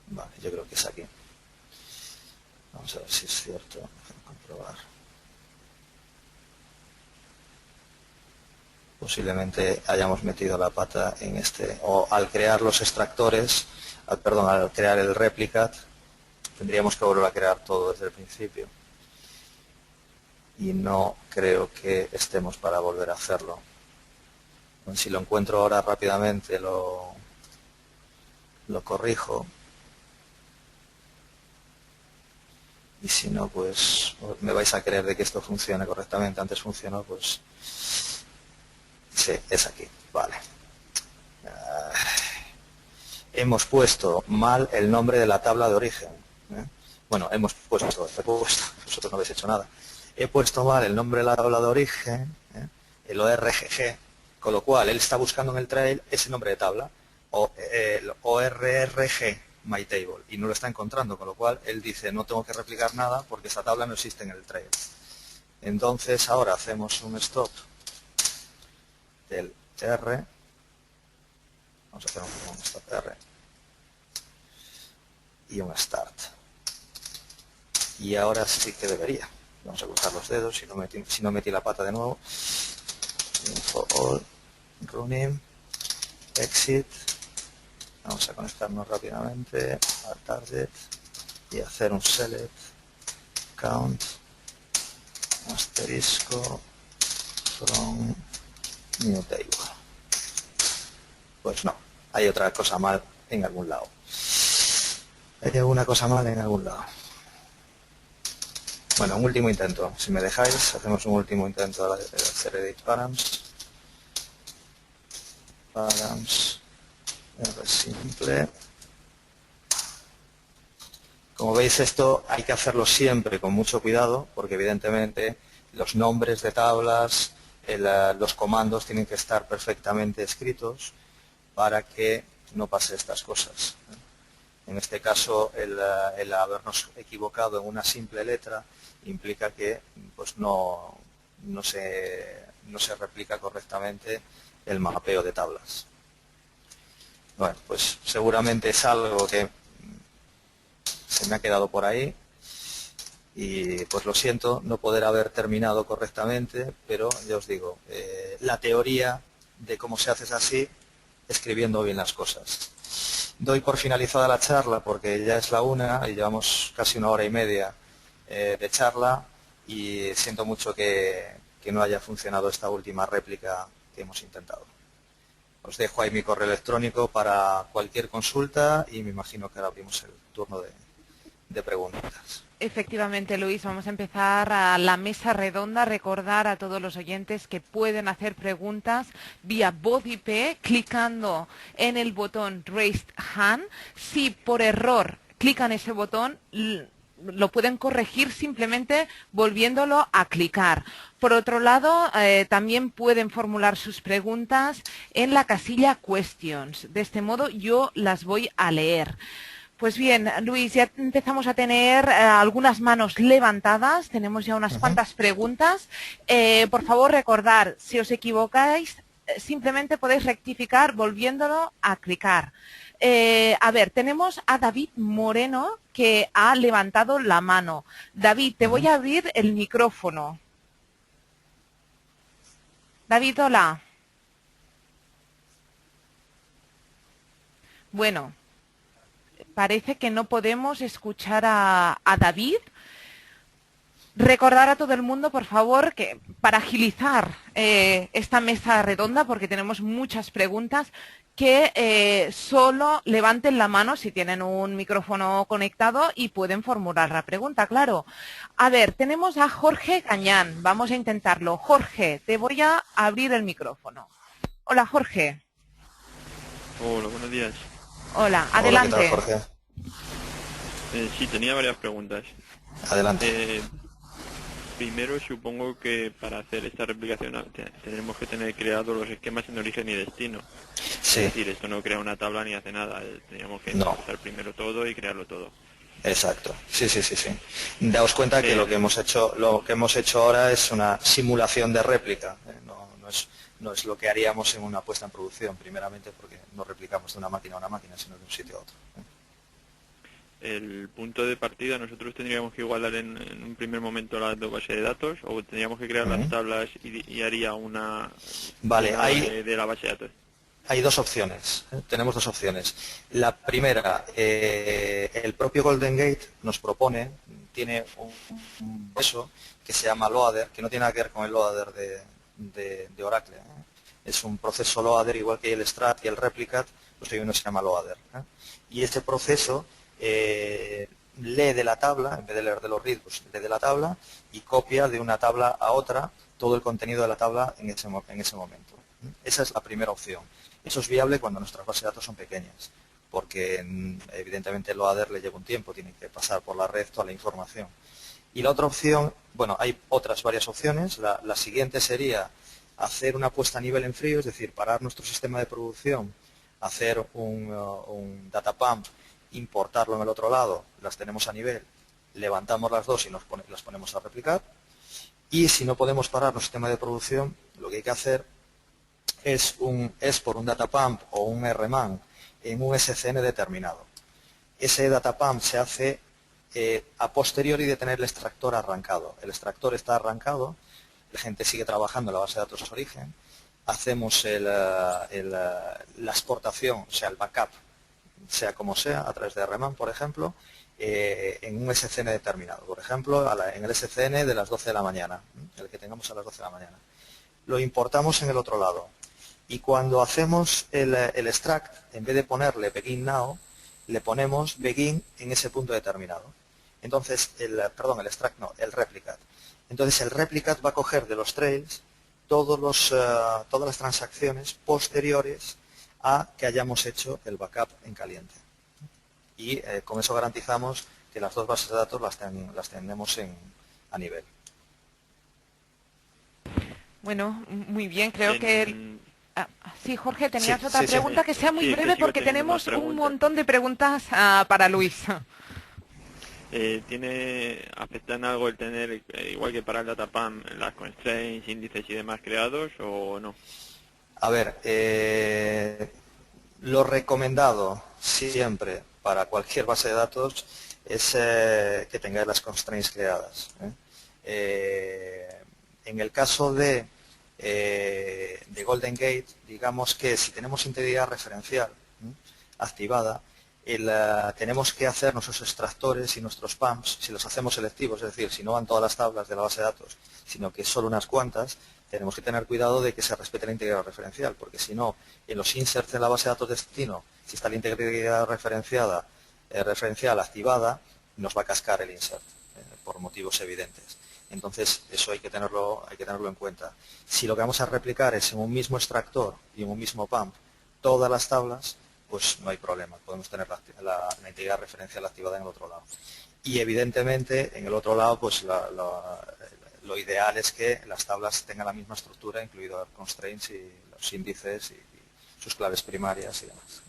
Vale, yo creo que es aquí. Vamos a ver si es cierto. Déjame comprobar. Posiblemente hayamos metido la pata en este, o al crear los extractores, al crear el replicate, tendríamos que volver a crear todo desde el principio. y no creo que estemos para volver a hacerlo. Bueno, si lo encuentro ahora rápidamente lo corrijo, y si no, pues me vais a creer de que esto funcione correctamente. Antes funcionó, pues sí, es aquí, vale. Hemos puesto mal el nombre de la tabla de origen, ¿eh? Bueno, he puesto, vosotros no habéis hecho nada. He puesto mal el nombre de la tabla de origen, ¿eh? El ORGG, con lo cual él está buscando en el trail ese nombre de tabla, o el ORRG MyTable, y no lo está encontrando, con lo cual él dice no tengo que replicar nada porque esa tabla no existe en el trail. Entonces ahora hacemos un stop del R, vamos a hacer un stop R y un start, y ahora sí que debería. Vamos a cruzar los dedos si no metí la pata de nuevo. Info all, running, exit. Vamos a conectarnos rápidamente al target y hacer un select, count, asterisco, from new table. Pues no, hay otra cosa mal en algún lado. Hay alguna cosa mal en algún lado. Bueno, un último intento. Si me dejáis, hacemos un último intento de hacer edit params. Params. R simple. Como veis, esto hay que hacerlo siempre con mucho cuidado, porque evidentemente los nombres de tablas, los comandos tienen que estar perfectamente escritos para que no pase estas cosas. En este caso, el habernos equivocado en una simple letra implica que pues no se replica correctamente el mapeo de tablas. Bueno, pues seguramente es algo que se me ha quedado por ahí y pues lo siento no poder haber terminado correctamente, pero ya os digo, la teoría de cómo se hace es así, escribiendo bien las cosas. Doy por finalizada la charla porque ya es la 1 y llevamos casi 1 hora y media de charla, y siento mucho que no haya funcionado esta última réplica que hemos intentado. Os dejo ahí mi correo electrónico para cualquier consulta y me imagino que ahora abrimos el turno de preguntas. Efectivamente, Luis, vamos a empezar a la mesa redonda. Recordar a todos los oyentes que pueden hacer preguntas vía voz IP clicando en el botón Raised Hand. Si por error clican ese botón, lo pueden corregir simplemente volviéndolo a clicar. Por otro lado, también pueden formular sus preguntas en la casilla Questions. De este modo yo las voy a leer. Pues bien, Luis, ya empezamos a tener algunas manos levantadas, tenemos ya unas cuantas preguntas. Por favor, recordar, si os equivocáis, simplemente podéis rectificar volviéndolo a clicar. A ver, tenemos a David Moreno que ha levantado la mano. David, te voy a abrir el micrófono. David, hola. Bueno. Parece que no podemos escuchar a David. Recordar a todo el mundo, por favor, que para agilizar esta mesa redonda, porque tenemos muchas preguntas, que solo levanten la mano si tienen un micrófono conectado y pueden formular la pregunta, claro. A ver, tenemos a Jorge Cañán. Vamos a intentarlo. Jorge, te voy a abrir el micrófono. Hola, Jorge. Hola, buenos días. Hola, adelante. Hola, ¿qué tal, Jorge? Sí, tenía varias preguntas. Adelante. Primero, supongo que para hacer esta replicación tendremos que tener creados los esquemas en origen y destino. Sí. Es decir, esto no crea una tabla ni hace nada. Teníamos que hacer primero todo y crearlo todo. Exacto. Sí. Daos cuenta que lo que hemos hecho ahora es una simulación de réplica. No es lo que haríamos en una puesta en producción, primeramente porque no replicamos de una máquina a una máquina, sino de un sitio a otro. El punto de partida, nosotros tendríamos que igualar en un primer momento las dos bases de datos, o tendríamos que crear las tablas y haría una de la base de datos. Hay dos opciones, tenemos dos opciones. La primera, el propio Golden Gate nos propone, tiene un proceso que se llama loader, que no tiene nada que ver con el loader de Oracle. Es un proceso loader, igual que el strat y el replicate, pues hay uno que se llama loader. Y este proceso lee de la tabla, en vez de leer de los read, pues lee de la tabla y copia de una tabla a otra todo el contenido de la tabla en ese momento. Esa es la primera opción. Eso es viable cuando nuestras bases de datos son pequeñas, porque evidentemente el loader le lleva un tiempo, tiene que pasar por la red toda la información. Y la otra opción, bueno, hay varias opciones. La siguiente sería hacer una puesta a nivel en frío, es decir, parar nuestro sistema de producción, hacer un data pump, importarlo en el otro lado, las tenemos a nivel, levantamos las dos y las ponemos a replicar. Y si no podemos parar nuestro sistema de producción, lo que hay que hacer es un export, un data pump o un RMAN en un SCN determinado. Ese data pump se hace a posteriori de tener el extractor arrancado. El extractor está arrancado, la gente sigue trabajando en la base de datos de origen, hacemos la exportación, o sea, el backup, sea como sea, a través de RMAN, por ejemplo, en un SCN determinado. Por ejemplo, en el SCN de las 12 de la mañana, el que tengamos a las 12 de la mañana. Lo importamos en el otro lado. Y cuando hacemos el extract, en vez de ponerle begin now, le ponemos begin en ese punto determinado. Entonces, el replicate. Entonces, el replicate va a coger de los trails todas las transacciones posteriores a que hayamos hecho el backup en caliente. Y con eso garantizamos que las dos bases de datos las tenemos a nivel. Bueno, muy bien, creo que... sí, Jorge, tenías otra pregunta, que sea muy breve porque tenemos un montón de preguntas para Luis. ¿Afecta en algo el tener, igual que para el datapump, las constraints, índices y demás creados o no? A ver, lo recomendado siempre para cualquier base de datos es que tengáis las constraints creadas. En el caso de Golden Gate, digamos que si tenemos integridad referencial activada, tenemos que hacer nuestros extractores y nuestros pumps, si los hacemos selectivos, es decir, si no van todas las tablas de la base de datos, sino que solo unas cuantas, tenemos que tener cuidado de que se respete la integridad referencial, porque si no, en los inserts de la base de datos destino, si está la integridad referencial activada, nos va a cascar el insert, por motivos evidentes. Entonces, eso hay que tenerlo en cuenta. Si lo que vamos a replicar es en un mismo extractor y en un mismo pump todas las tablas, pues no hay problema. Podemos tener la integridad referencial activada en el otro lado. Y evidentemente, en el otro lado, pues lo ideal es que las tablas tengan la misma estructura, incluido constraints y los índices y sus claves primarias y demás.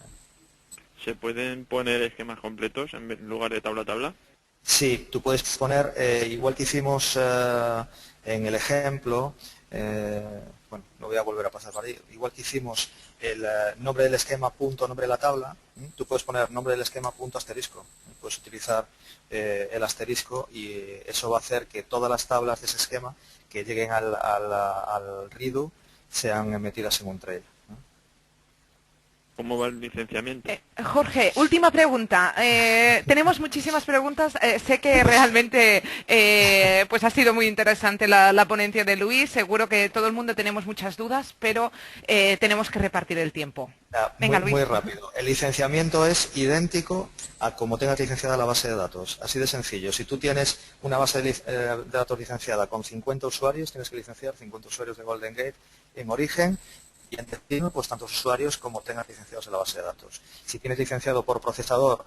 ¿Se pueden poner esquemas completos en lugar de tabla a tabla? Sí, tú puedes poner, igual que hicimos en el ejemplo, bueno, lo voy a volver a pasar para ahí, igual que hicimos el nombre del esquema punto nombre de la tabla, tú puedes poner nombre del esquema punto asterisco, puedes utilizar el asterisco y eso va a hacer que todas las tablas de ese esquema que lleguen al redo sean metidas en un trail. ¿Cómo va el licenciamiento? Jorge, última pregunta. Tenemos muchísimas preguntas. Sé que realmente pues ha sido muy interesante la ponencia de Luis. Seguro que todo el mundo tenemos muchas dudas, pero tenemos que repartir el tiempo. Venga, Luis. Muy rápido. El licenciamiento es idéntico a como tengas licenciada la base de datos. Así de sencillo. Si tú tienes una base de datos licenciada con 50 usuarios, tienes que licenciar 50 usuarios de Golden Gate en origen. Y en destino, pues tantos usuarios como tengas licenciados en la base de datos. Si tienes licenciado por procesador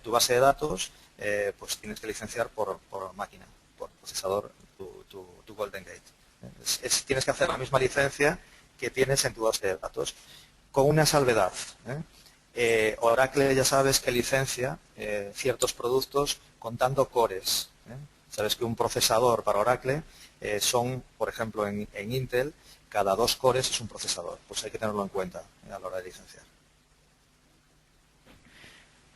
tu base de datos, pues tienes que licenciar por máquina, por procesador tu Golden Gate. Tienes que hacer la misma licencia que tienes en tu base de datos, con una salvedad. Oracle ya sabes que licencia ciertos productos contando cores. Sabes que un procesador para Oracle son, por ejemplo, en Intel, cada 2 cores es un procesador, pues hay que tenerlo en cuenta a la hora de licenciar.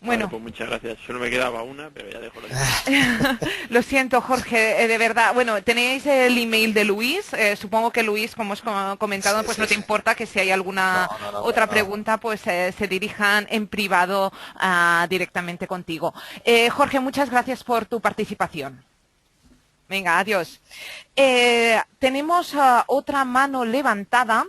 Bueno, vale, pues muchas gracias. Solo me quedaba una, pero ya dejo la lo siento, Jorge, de verdad. Bueno, tenéis el email de Luis. Supongo que Luis, como os comentado, Sí, pues sí, no te sí. importa que si hay alguna No, otra para nada. pregunta, pues se dirijan en privado directamente contigo. Jorge, muchas gracias por tu participación. Venga, adiós. Tenemos otra mano levantada.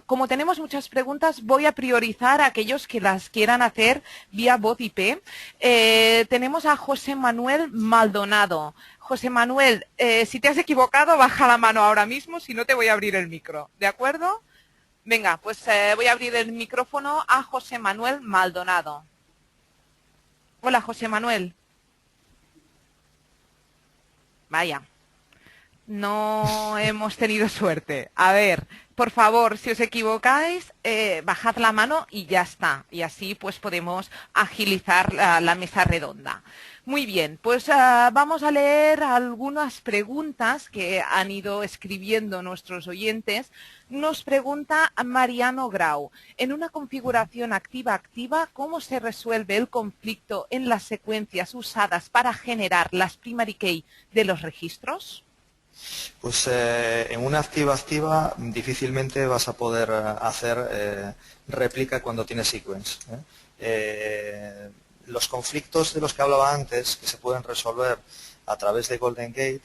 Como tenemos muchas preguntas, voy a priorizar a aquellos que las quieran hacer vía voz IP. Tenemos a José Manuel Maldonado. José Manuel, si te has equivocado, baja la mano ahora mismo, si no te voy a abrir el micro. ¿De acuerdo? Venga, pues voy a abrir el micrófono a José Manuel Maldonado. Hola, José Manuel. Vaya. No hemos tenido suerte. A ver, por favor, si os equivocáis, bajad la mano y ya está. Y así pues podemos agilizar la mesa redonda. Muy bien, pues vamos a leer algunas preguntas que han ido escribiendo nuestros oyentes. Nos pregunta Mariano Grau, en una configuración activa-activa, ¿cómo se resuelve el conflicto en las secuencias usadas para generar las primary key de los registros? Pues en una activa-activa difícilmente vas a poder hacer réplica cuando tienes sequence. Los conflictos de los que hablaba antes, que se pueden resolver a través de Golden Gate,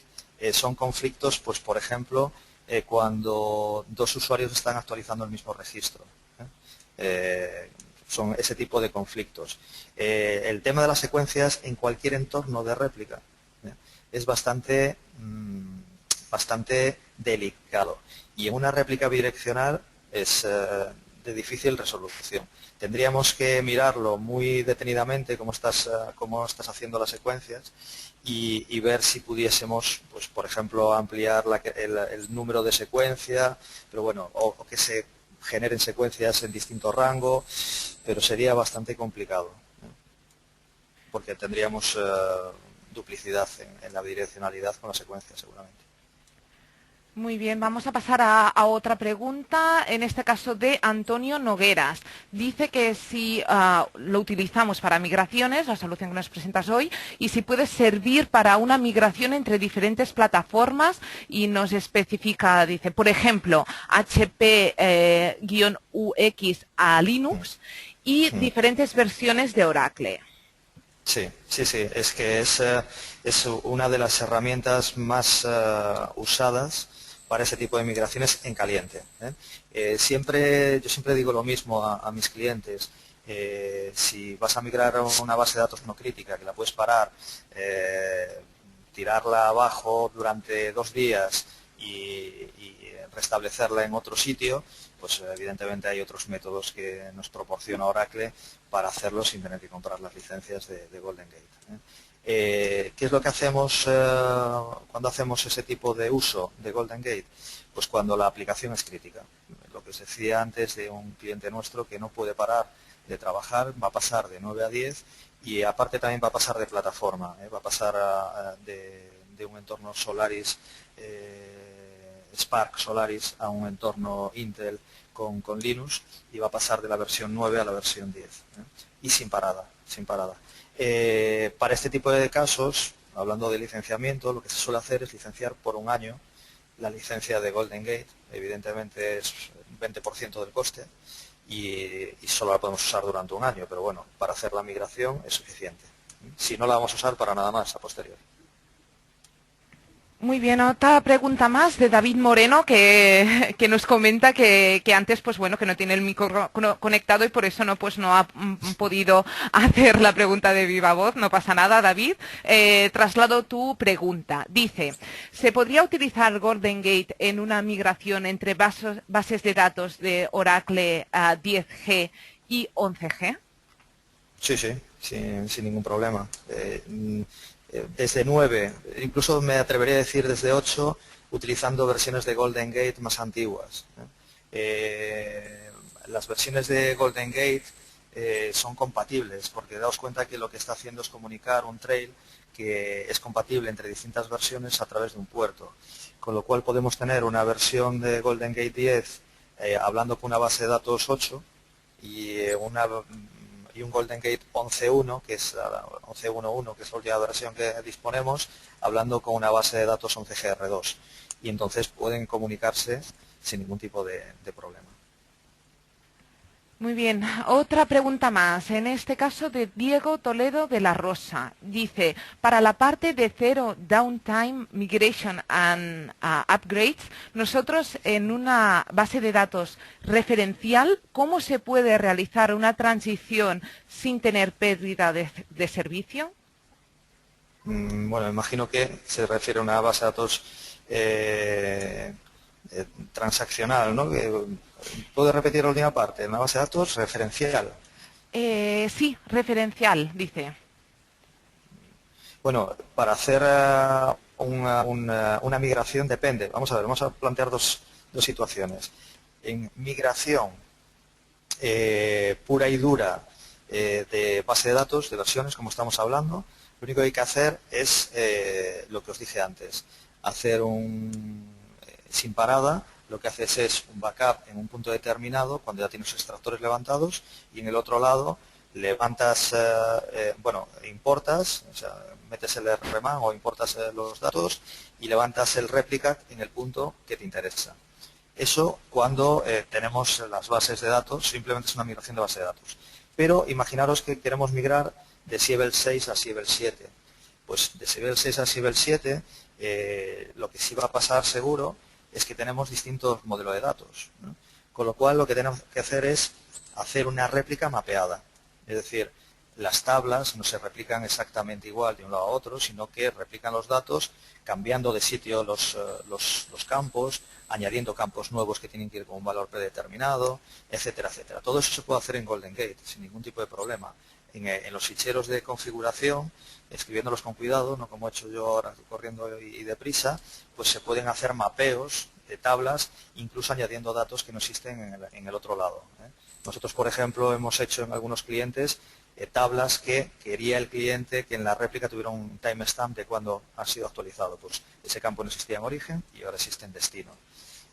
son conflictos, pues por ejemplo, cuando dos usuarios están actualizando el mismo registro. Son ese tipo de conflictos. El tema de las secuencias en cualquier entorno de réplica es bastante delicado, y en una réplica bidireccional es de difícil resolución. Tendríamos que mirarlo muy detenidamente cómo estás haciendo las secuencias y ver si pudiésemos, pues por ejemplo, ampliar el número de secuencia, pero bueno, o que se generen secuencias en distinto rango, pero sería bastante complicado, porque tendríamos duplicidad en la bidireccionalidad con la secuencia seguramente. Muy bien, vamos a pasar a otra pregunta, en este caso de Antonio Nogueras. Dice que si lo utilizamos para migraciones, la solución que nos presentas hoy, y si puede servir para una migración entre diferentes plataformas, y nos especifica, dice, por ejemplo, HP-UX a Linux y diferentes versiones de Oracle. Sí, es que es una de las herramientas más usadas para ese tipo de migraciones en caliente. Yo siempre digo lo mismo a mis clientes. Si vas a migrar a una base de datos no crítica, que la puedes parar, tirarla abajo durante 2 días y restablecerla en otro sitio, pues evidentemente hay otros métodos que nos proporciona Oracle para hacerlo sin tener que comprar las licencias de Golden Gate. ¿Qué es lo que hacemos cuando hacemos ese tipo de uso de Golden Gate? Pues cuando la aplicación es crítica. Lo que os decía antes de un cliente nuestro que no puede parar de trabajar, va a pasar de 9 a 10 y aparte también va a pasar de plataforma, va a pasar de un entorno Solaris, Spark Solaris, a un entorno Intel con Linux, y va a pasar de la versión 9 a la versión 10, y sin parada. Para este tipo de casos, hablando de licenciamiento, lo que se suele hacer es licenciar por un año la licencia de Golden Gate. Evidentemente es un 20% del coste y solo la podemos usar durante un año, pero bueno, para hacer la migración es suficiente. Si no la vamos a usar para nada más a posteriori. Muy bien, otra pregunta más de David Moreno que nos comenta que antes pues bueno que no tiene el micro conectado y por eso no ha podido hacer la pregunta de viva voz. No pasa nada, David. Traslado tu pregunta. Dice, ¿se podría utilizar Golden Gate en una migración entre bases de datos de Oracle 10G y 11G? Sí, sin ningún problema. Desde 9, incluso me atrevería a decir desde 8, utilizando versiones de Golden Gate más antiguas. Las versiones de Golden Gate son compatibles, porque daos cuenta que lo que está haciendo es comunicar un trail que es compatible entre distintas versiones a través de un puerto. Con lo cual podemos tener una versión de Golden Gate 10 hablando con una base de datos 8 y un Golden Gate 11.1, que es la 11.1.1, que es la última versión que disponemos, hablando con una base de datos 11GR2. Y entonces pueden comunicarse sin ningún tipo de problema. Muy bien, otra pregunta más, en este caso de Diego Toledo de la Rosa. Dice, para la parte de Zero Downtime Migration and Upgrades, nosotros en una base de datos referencial, ¿cómo se puede realizar una transición sin tener pérdida de servicio? Bueno, imagino que se refiere a una base de datos transaccional, ¿no? ¿Puede repetir la última parte? ¿Una base de datos referencial? Sí, referencial, dice. Bueno, para hacer una migración depende. Vamos a ver, vamos a plantear dos situaciones. En migración pura y dura de base de datos, de versiones, como estamos hablando, lo único que hay que hacer es lo que os dije antes, hacer sin parada. Lo que haces es un backup en un punto determinado cuando ya tienes los extractores levantados y en el otro lado levantas, importas, o sea, metes el RMAN o importas los datos y levantas el réplica en el punto que te interesa. Eso cuando tenemos las bases de datos, simplemente es una migración de base de datos. Pero imaginaros que queremos migrar de Siebel 6 a Siebel 7. Pues de Siebel 6 a Siebel 7, lo que sí va a pasar seguro es que tenemos distintos modelos de datos, ¿no? Con lo cual lo que tenemos que hacer es hacer una réplica mapeada. Es decir, las tablas no se replican exactamente igual de un lado a otro, sino que replican los datos cambiando de sitio los campos, añadiendo campos nuevos que tienen que ir con un valor predeterminado, etcétera, etcétera. Todo eso se puede hacer en Golden Gate sin ningún tipo de problema. En los ficheros de configuración, escribiéndolos con cuidado, no como he hecho yo ahora corriendo y deprisa, pues se pueden hacer mapeos de tablas, incluso añadiendo datos que no existen en el otro lado, ¿eh? Nosotros, por ejemplo, hemos hecho en algunos clientes tablas que quería el cliente que en la réplica tuviera un timestamp de cuando ha sido actualizado. Pues ese campo no existía en origen y ahora existe en destino.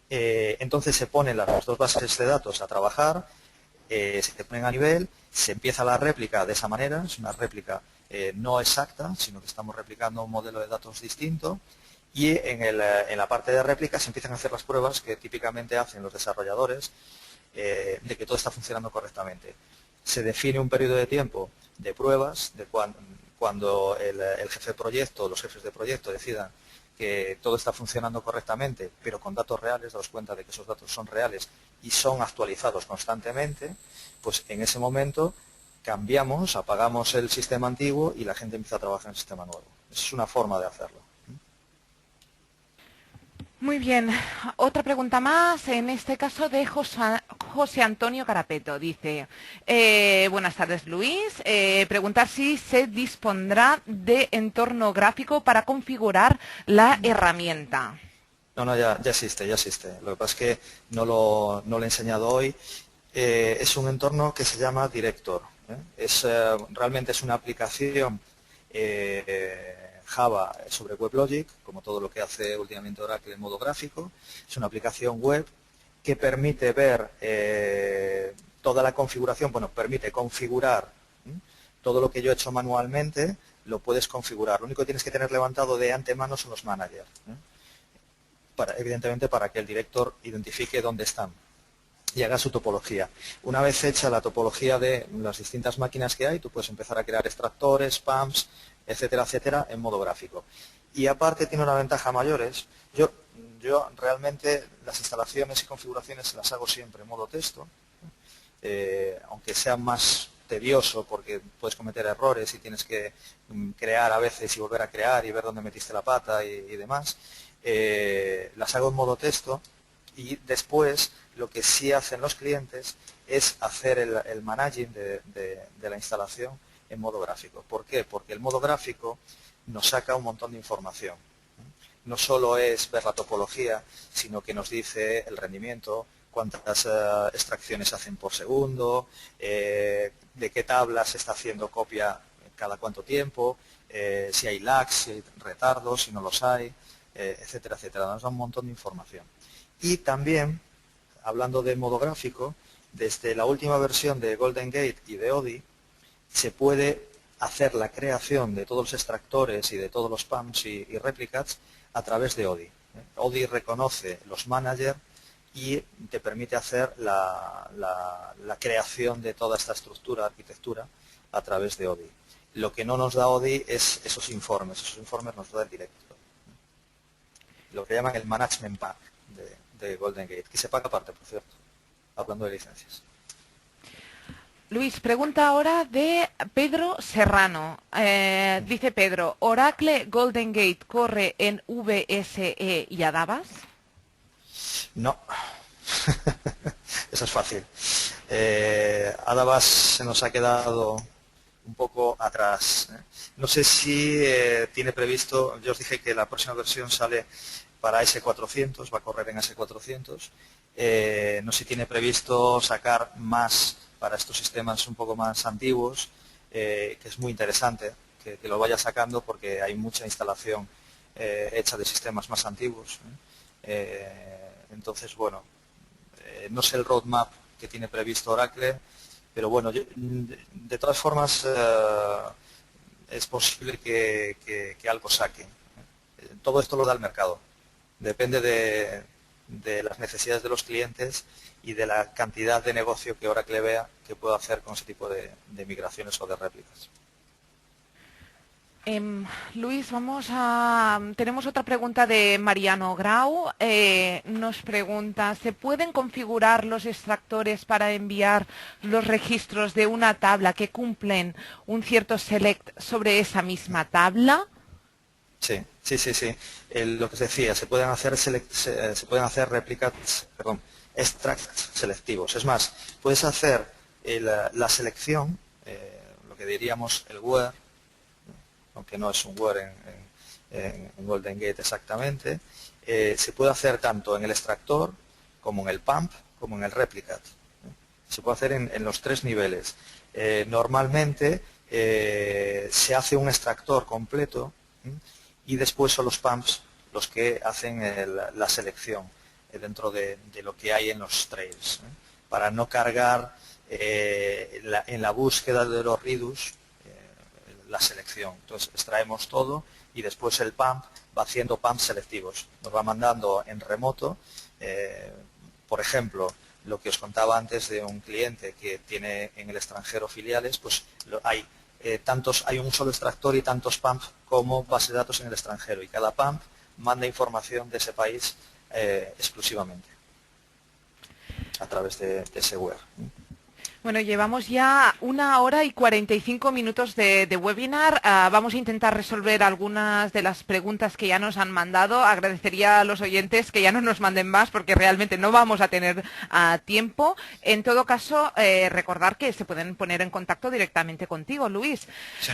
Entonces se ponen las dos bases de datos a trabajar, se ponen a nivel, se empieza la réplica de esa manera, es una réplica no exacta, sino que estamos replicando un modelo de datos distinto, y en la parte de réplica se empiezan a hacer las pruebas que típicamente hacen los desarrolladores de que todo está funcionando correctamente. Se define un periodo de tiempo de pruebas, de cuando el jefe de proyecto, los jefes de proyecto decidan que todo está funcionando correctamente, pero con datos reales, daos cuenta de que esos datos son reales y son actualizados constantemente, pues en ese momento cambiamos, apagamos el sistema antiguo y la gente empieza a trabajar en el sistema nuevo. Esa es una forma de hacerlo. Muy bien, otra pregunta más, en este caso de José Antonio Carapeto. Dice, buenas tardes Luis, preguntar si se dispondrá de entorno gráfico para configurar la herramienta. No, ya existe, ya existe. Lo que pasa es que no lo he enseñado hoy. Es un entorno que se llama Director, ¿eh? Realmente es una aplicación Java sobre WebLogic, como todo lo que hace últimamente Oracle en modo gráfico. Es una aplicación web que permite ver toda la configuración, bueno, permite configurar todo lo que yo he hecho manualmente, lo puedes configurar. Lo único que tienes que tener levantado de antemano son los managers, evidentemente para que el director identifique dónde están y haga su topología. Una vez hecha la topología de las distintas máquinas que hay, tú puedes empezar a crear extractores, PAMs, etcétera, etcétera, en modo gráfico. Y aparte tiene una ventaja mayor, yo realmente las instalaciones y configuraciones las hago siempre en modo texto, aunque sea más tedioso porque puedes cometer errores y tienes que crear a veces y volver a crear y ver dónde metiste la pata y demás. Las hago en modo texto y después lo que sí hacen los clientes es hacer el managing de la instalación en modo gráfico. ¿Por qué? Porque el modo gráfico nos saca un montón de información. No solo es ver la topología, sino que nos dice el rendimiento, cuántas extracciones hacen por segundo, de qué tablas se está haciendo copia cada cuánto tiempo, si hay lags, si hay retardos, si no los hay, etcétera, etcétera. Nos da un montón de información. Y también, hablando de modo gráfico, desde la última versión de Golden Gate y de ODI, se puede hacer la creación de todos los extractores y de todos los pumps y replicats a través de ODI. ODI reconoce los managers y te permite hacer la creación de toda esta estructura, arquitectura, a través de ODI. Lo que no nos da ODI es esos informes nos da el director. Lo que llaman el Management Pack de Golden Gate, que se paga aparte, por cierto, hablando de licencias. Luis, pregunta ahora de Pedro Serrano. Dice Pedro, ¿Oracle Golden Gate corre en VSE y Adabas? No, eso es fácil. Adabas se nos ha quedado un poco atrás. No sé si tiene previsto, yo os dije que la próxima versión sale para S400, va a correr en S400. No sé si tiene previsto sacar más para estos sistemas un poco más antiguos, que es muy interesante que lo vaya sacando porque hay mucha instalación hecha de sistemas más antiguos. Entonces, bueno, no sé el roadmap que tiene previsto Oracle, pero bueno, de todas formas es posible que algo saque. Todo esto lo da el mercado. Depende de las necesidades de los clientes y de la cantidad de negocio que Oracle vea que pueda hacer con ese tipo de migraciones o de réplicas. Luis, tenemos otra pregunta de Mariano Grau. Nos pregunta, ¿se pueden configurar los extractores para enviar los registros de una tabla que cumplen un cierto select sobre esa misma tabla? Sí. Lo que os decía, se pueden hacer extracts selectivos. Es más, puedes hacer la selección, lo que diríamos el where, aunque no es un where en Golden Gate exactamente, se puede hacer tanto en el extractor como en el pump como en el replicate. Se puede hacer en los tres niveles. Normalmente se hace un extractor completo y después son los pumps los que hacen la selección dentro de lo que hay en los trails, para no cargar en la búsqueda de los redos la selección. Entonces extraemos todo y después el pump va haciendo pumps selectivos. Nos va mandando en remoto, por ejemplo, lo que os contaba antes de un cliente que tiene en el extranjero filiales, pues hay un solo extractor y tantos pumps como base de datos en el extranjero, y cada pump manda información de ese país exclusivamente a través de ese web. Bueno, llevamos ya 1 hora y 45 minutos de webinar. Vamos a intentar resolver algunas de las preguntas que ya nos han mandado. Agradecería a los oyentes que ya no nos manden más porque realmente no vamos a tener tiempo. En todo caso, recordar que se pueden poner en contacto directamente contigo, Luis. Sí.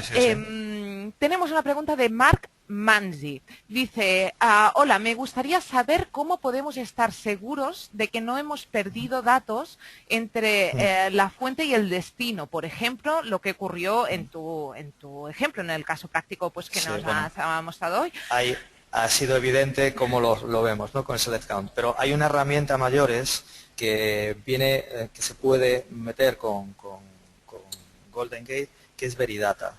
Tenemos una pregunta de Marc Manzi. Dice, hola, me gustaría saber cómo podemos estar seguros de que no hemos perdido datos entre la fuente y el destino. Por ejemplo, lo que ocurrió en tu ejemplo, en el caso práctico pues que nos has mostrado hoy. Ha sido evidente cómo lo vemos, ¿no?, con el Select Count. Pero hay una herramienta mayores que que se puede meter con Golden Gate, que es Veridata.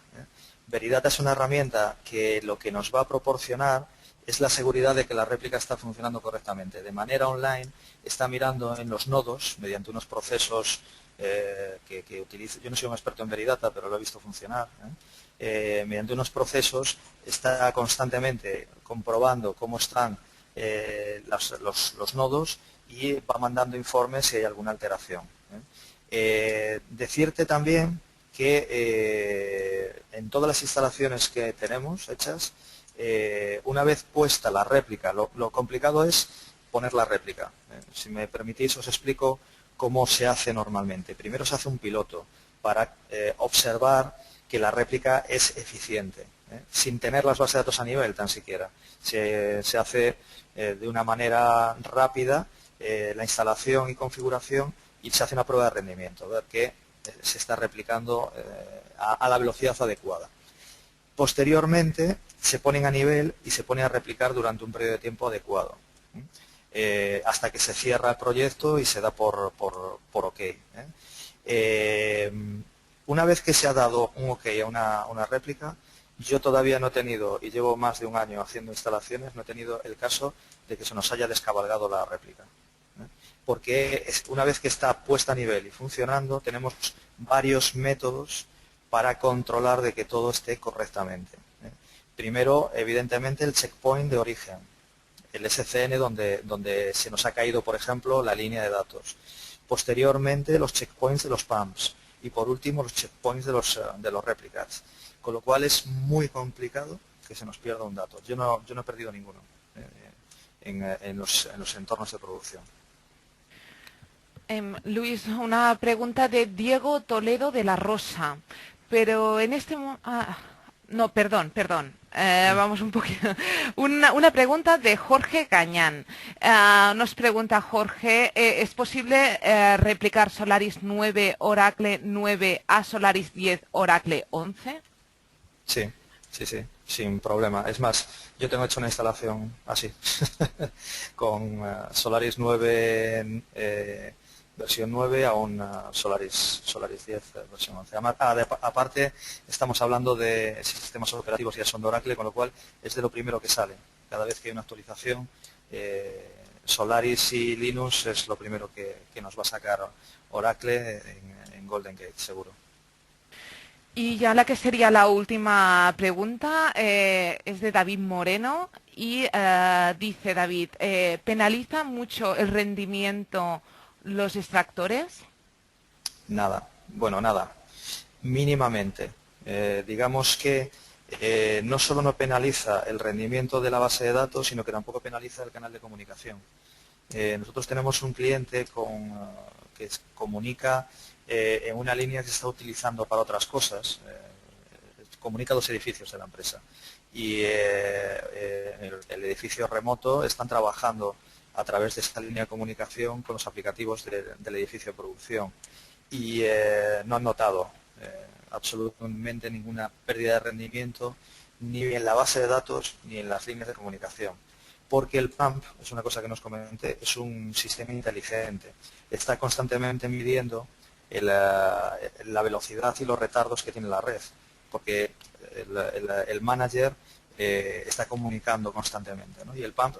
Veridata es una herramienta que lo que nos va a proporcionar es la seguridad de que la réplica está funcionando correctamente. De manera online está mirando en los nodos, mediante unos procesos que utiliza. Yo no soy un experto en Veridata, pero lo he visto funcionar. Mediante unos procesos está constantemente comprobando cómo están los nodos y va mandando informes si hay alguna alteración. Decirte también que en todas las instalaciones que tenemos hechas, una vez puesta la réplica, lo complicado es poner la réplica. Si me permitís, os explico cómo se hace normalmente. Primero se hace un piloto para observar que la réplica es eficiente, sin tener las bases de datos a nivel tan siquiera. Se hace de una manera rápida la instalación y configuración y se hace una prueba de rendimiento, ver que se está replicando a la velocidad adecuada. Posteriormente se ponen a nivel y se pone a replicar durante un periodo de tiempo adecuado, hasta que se cierra el proyecto y se da por OK. Una vez que se ha dado un OK a una réplica, yo todavía no he tenido, y llevo más de un año haciendo instalaciones, no he tenido el caso de que se nos haya descabalgado la réplica. Porque una vez que está puesta a nivel y funcionando, tenemos varios métodos para controlar de que todo esté correctamente. Primero, evidentemente, el checkpoint de origen, el SCN donde se nos ha caído, por ejemplo, la línea de datos. Posteriormente, los checkpoints de los pumps. Y por último, los checkpoints de los replicas. Con lo cual es muy complicado que se nos pierda un dato. Yo no he perdido ninguno en los entornos de producción. Luis, una pregunta de Diego Toledo de la Rosa. Pero en este momento... no, perdón. Vamos un poquito. Una pregunta de Jorge Cañán. Nos pregunta Jorge, ¿es posible replicar Solaris 9 Oracle 9 a Solaris 10 Oracle 11? Sí, sin problema. Es más, yo tengo hecho una instalación así, con Solaris 9 versión 9 a un Solaris 10 versión 11. Aparte, estamos hablando de sistemas operativos, ya son de Oracle, con lo cual es de lo primero que sale. Cada vez que hay una actualización, Solaris y Linux es lo primero que nos va a sacar Oracle en Golden Gate, seguro. Y ya la que sería la última pregunta es de David Moreno y dice David, ¿penaliza mucho el rendimiento los extractores? Nada, mínimamente. Digamos que no solo no penaliza el rendimiento de la base de datos, sino que tampoco penaliza el canal de comunicación. Nosotros tenemos un cliente que comunica en una línea que se está utilizando para otras cosas, comunica dos edificios de la empresa y el edificio remoto están trabajando a través de esta línea de comunicación con los aplicativos del edificio de producción y no han notado absolutamente ninguna pérdida de rendimiento ni en la base de datos ni en las líneas de comunicación. Porque el pump, es una cosa que nos comenté, es un sistema inteligente. Está constantemente midiendo la velocidad y los retardos que tiene la red, porque el manager está comunicando constantemente, ¿no? Y el pump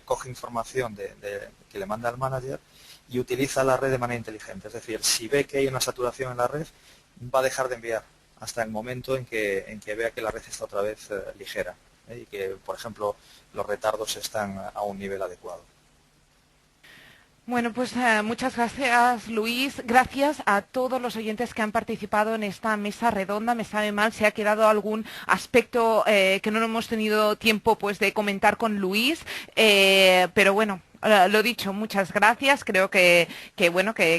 coge información que le manda al manager y utiliza la red de manera inteligente. Es decir, si ve que hay una saturación en la red, va a dejar de enviar hasta el momento en que vea que la red está otra vez ligera y que, por ejemplo, los retardos están a un nivel adecuado. Bueno, pues muchas gracias, Luis. Gracias a todos los oyentes que han participado en esta mesa redonda. Me sabe mal si ha quedado algún aspecto que no hemos tenido tiempo pues de comentar con Luis, pero bueno. Lo dicho, muchas gracias. Creo que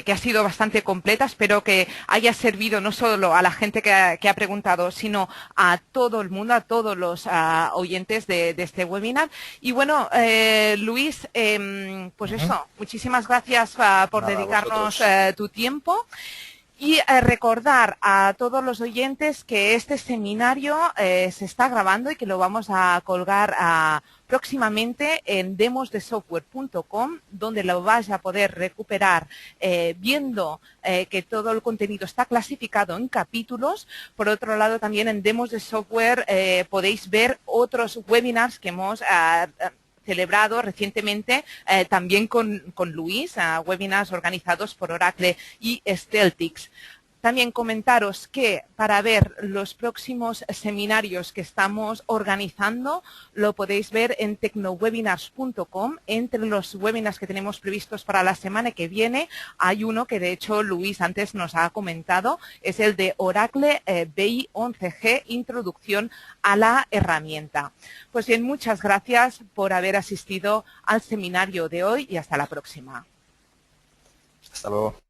ha sido bastante completa. Espero que haya servido no solo a la gente que ha preguntado, sino a todo el mundo, a todos los oyentes de este webinar. Y bueno, Luis, pues eso, muchísimas gracias por dedicarnos tu tiempo. Y recordar a todos los oyentes que este seminario se está grabando y que lo vamos a colgar próximamente en demosdesoftware.com, donde lo vais a poder recuperar viendo que todo el contenido está clasificado en capítulos. Por otro lado, también en Demos de Software podéis ver otros webinars que hemos celebrado recientemente también con Luis, webinars organizados por Oracle y Steltix. También comentaros que para ver los próximos seminarios que estamos organizando lo podéis ver en tecnowebinars.com. Entre los webinars que tenemos previstos para la semana que viene hay uno que de hecho Luis antes nos ha comentado, es el de Oracle BI 11G, Introducción a la herramienta. Pues bien, muchas gracias por haber asistido al seminario de hoy y hasta la próxima. Hasta luego.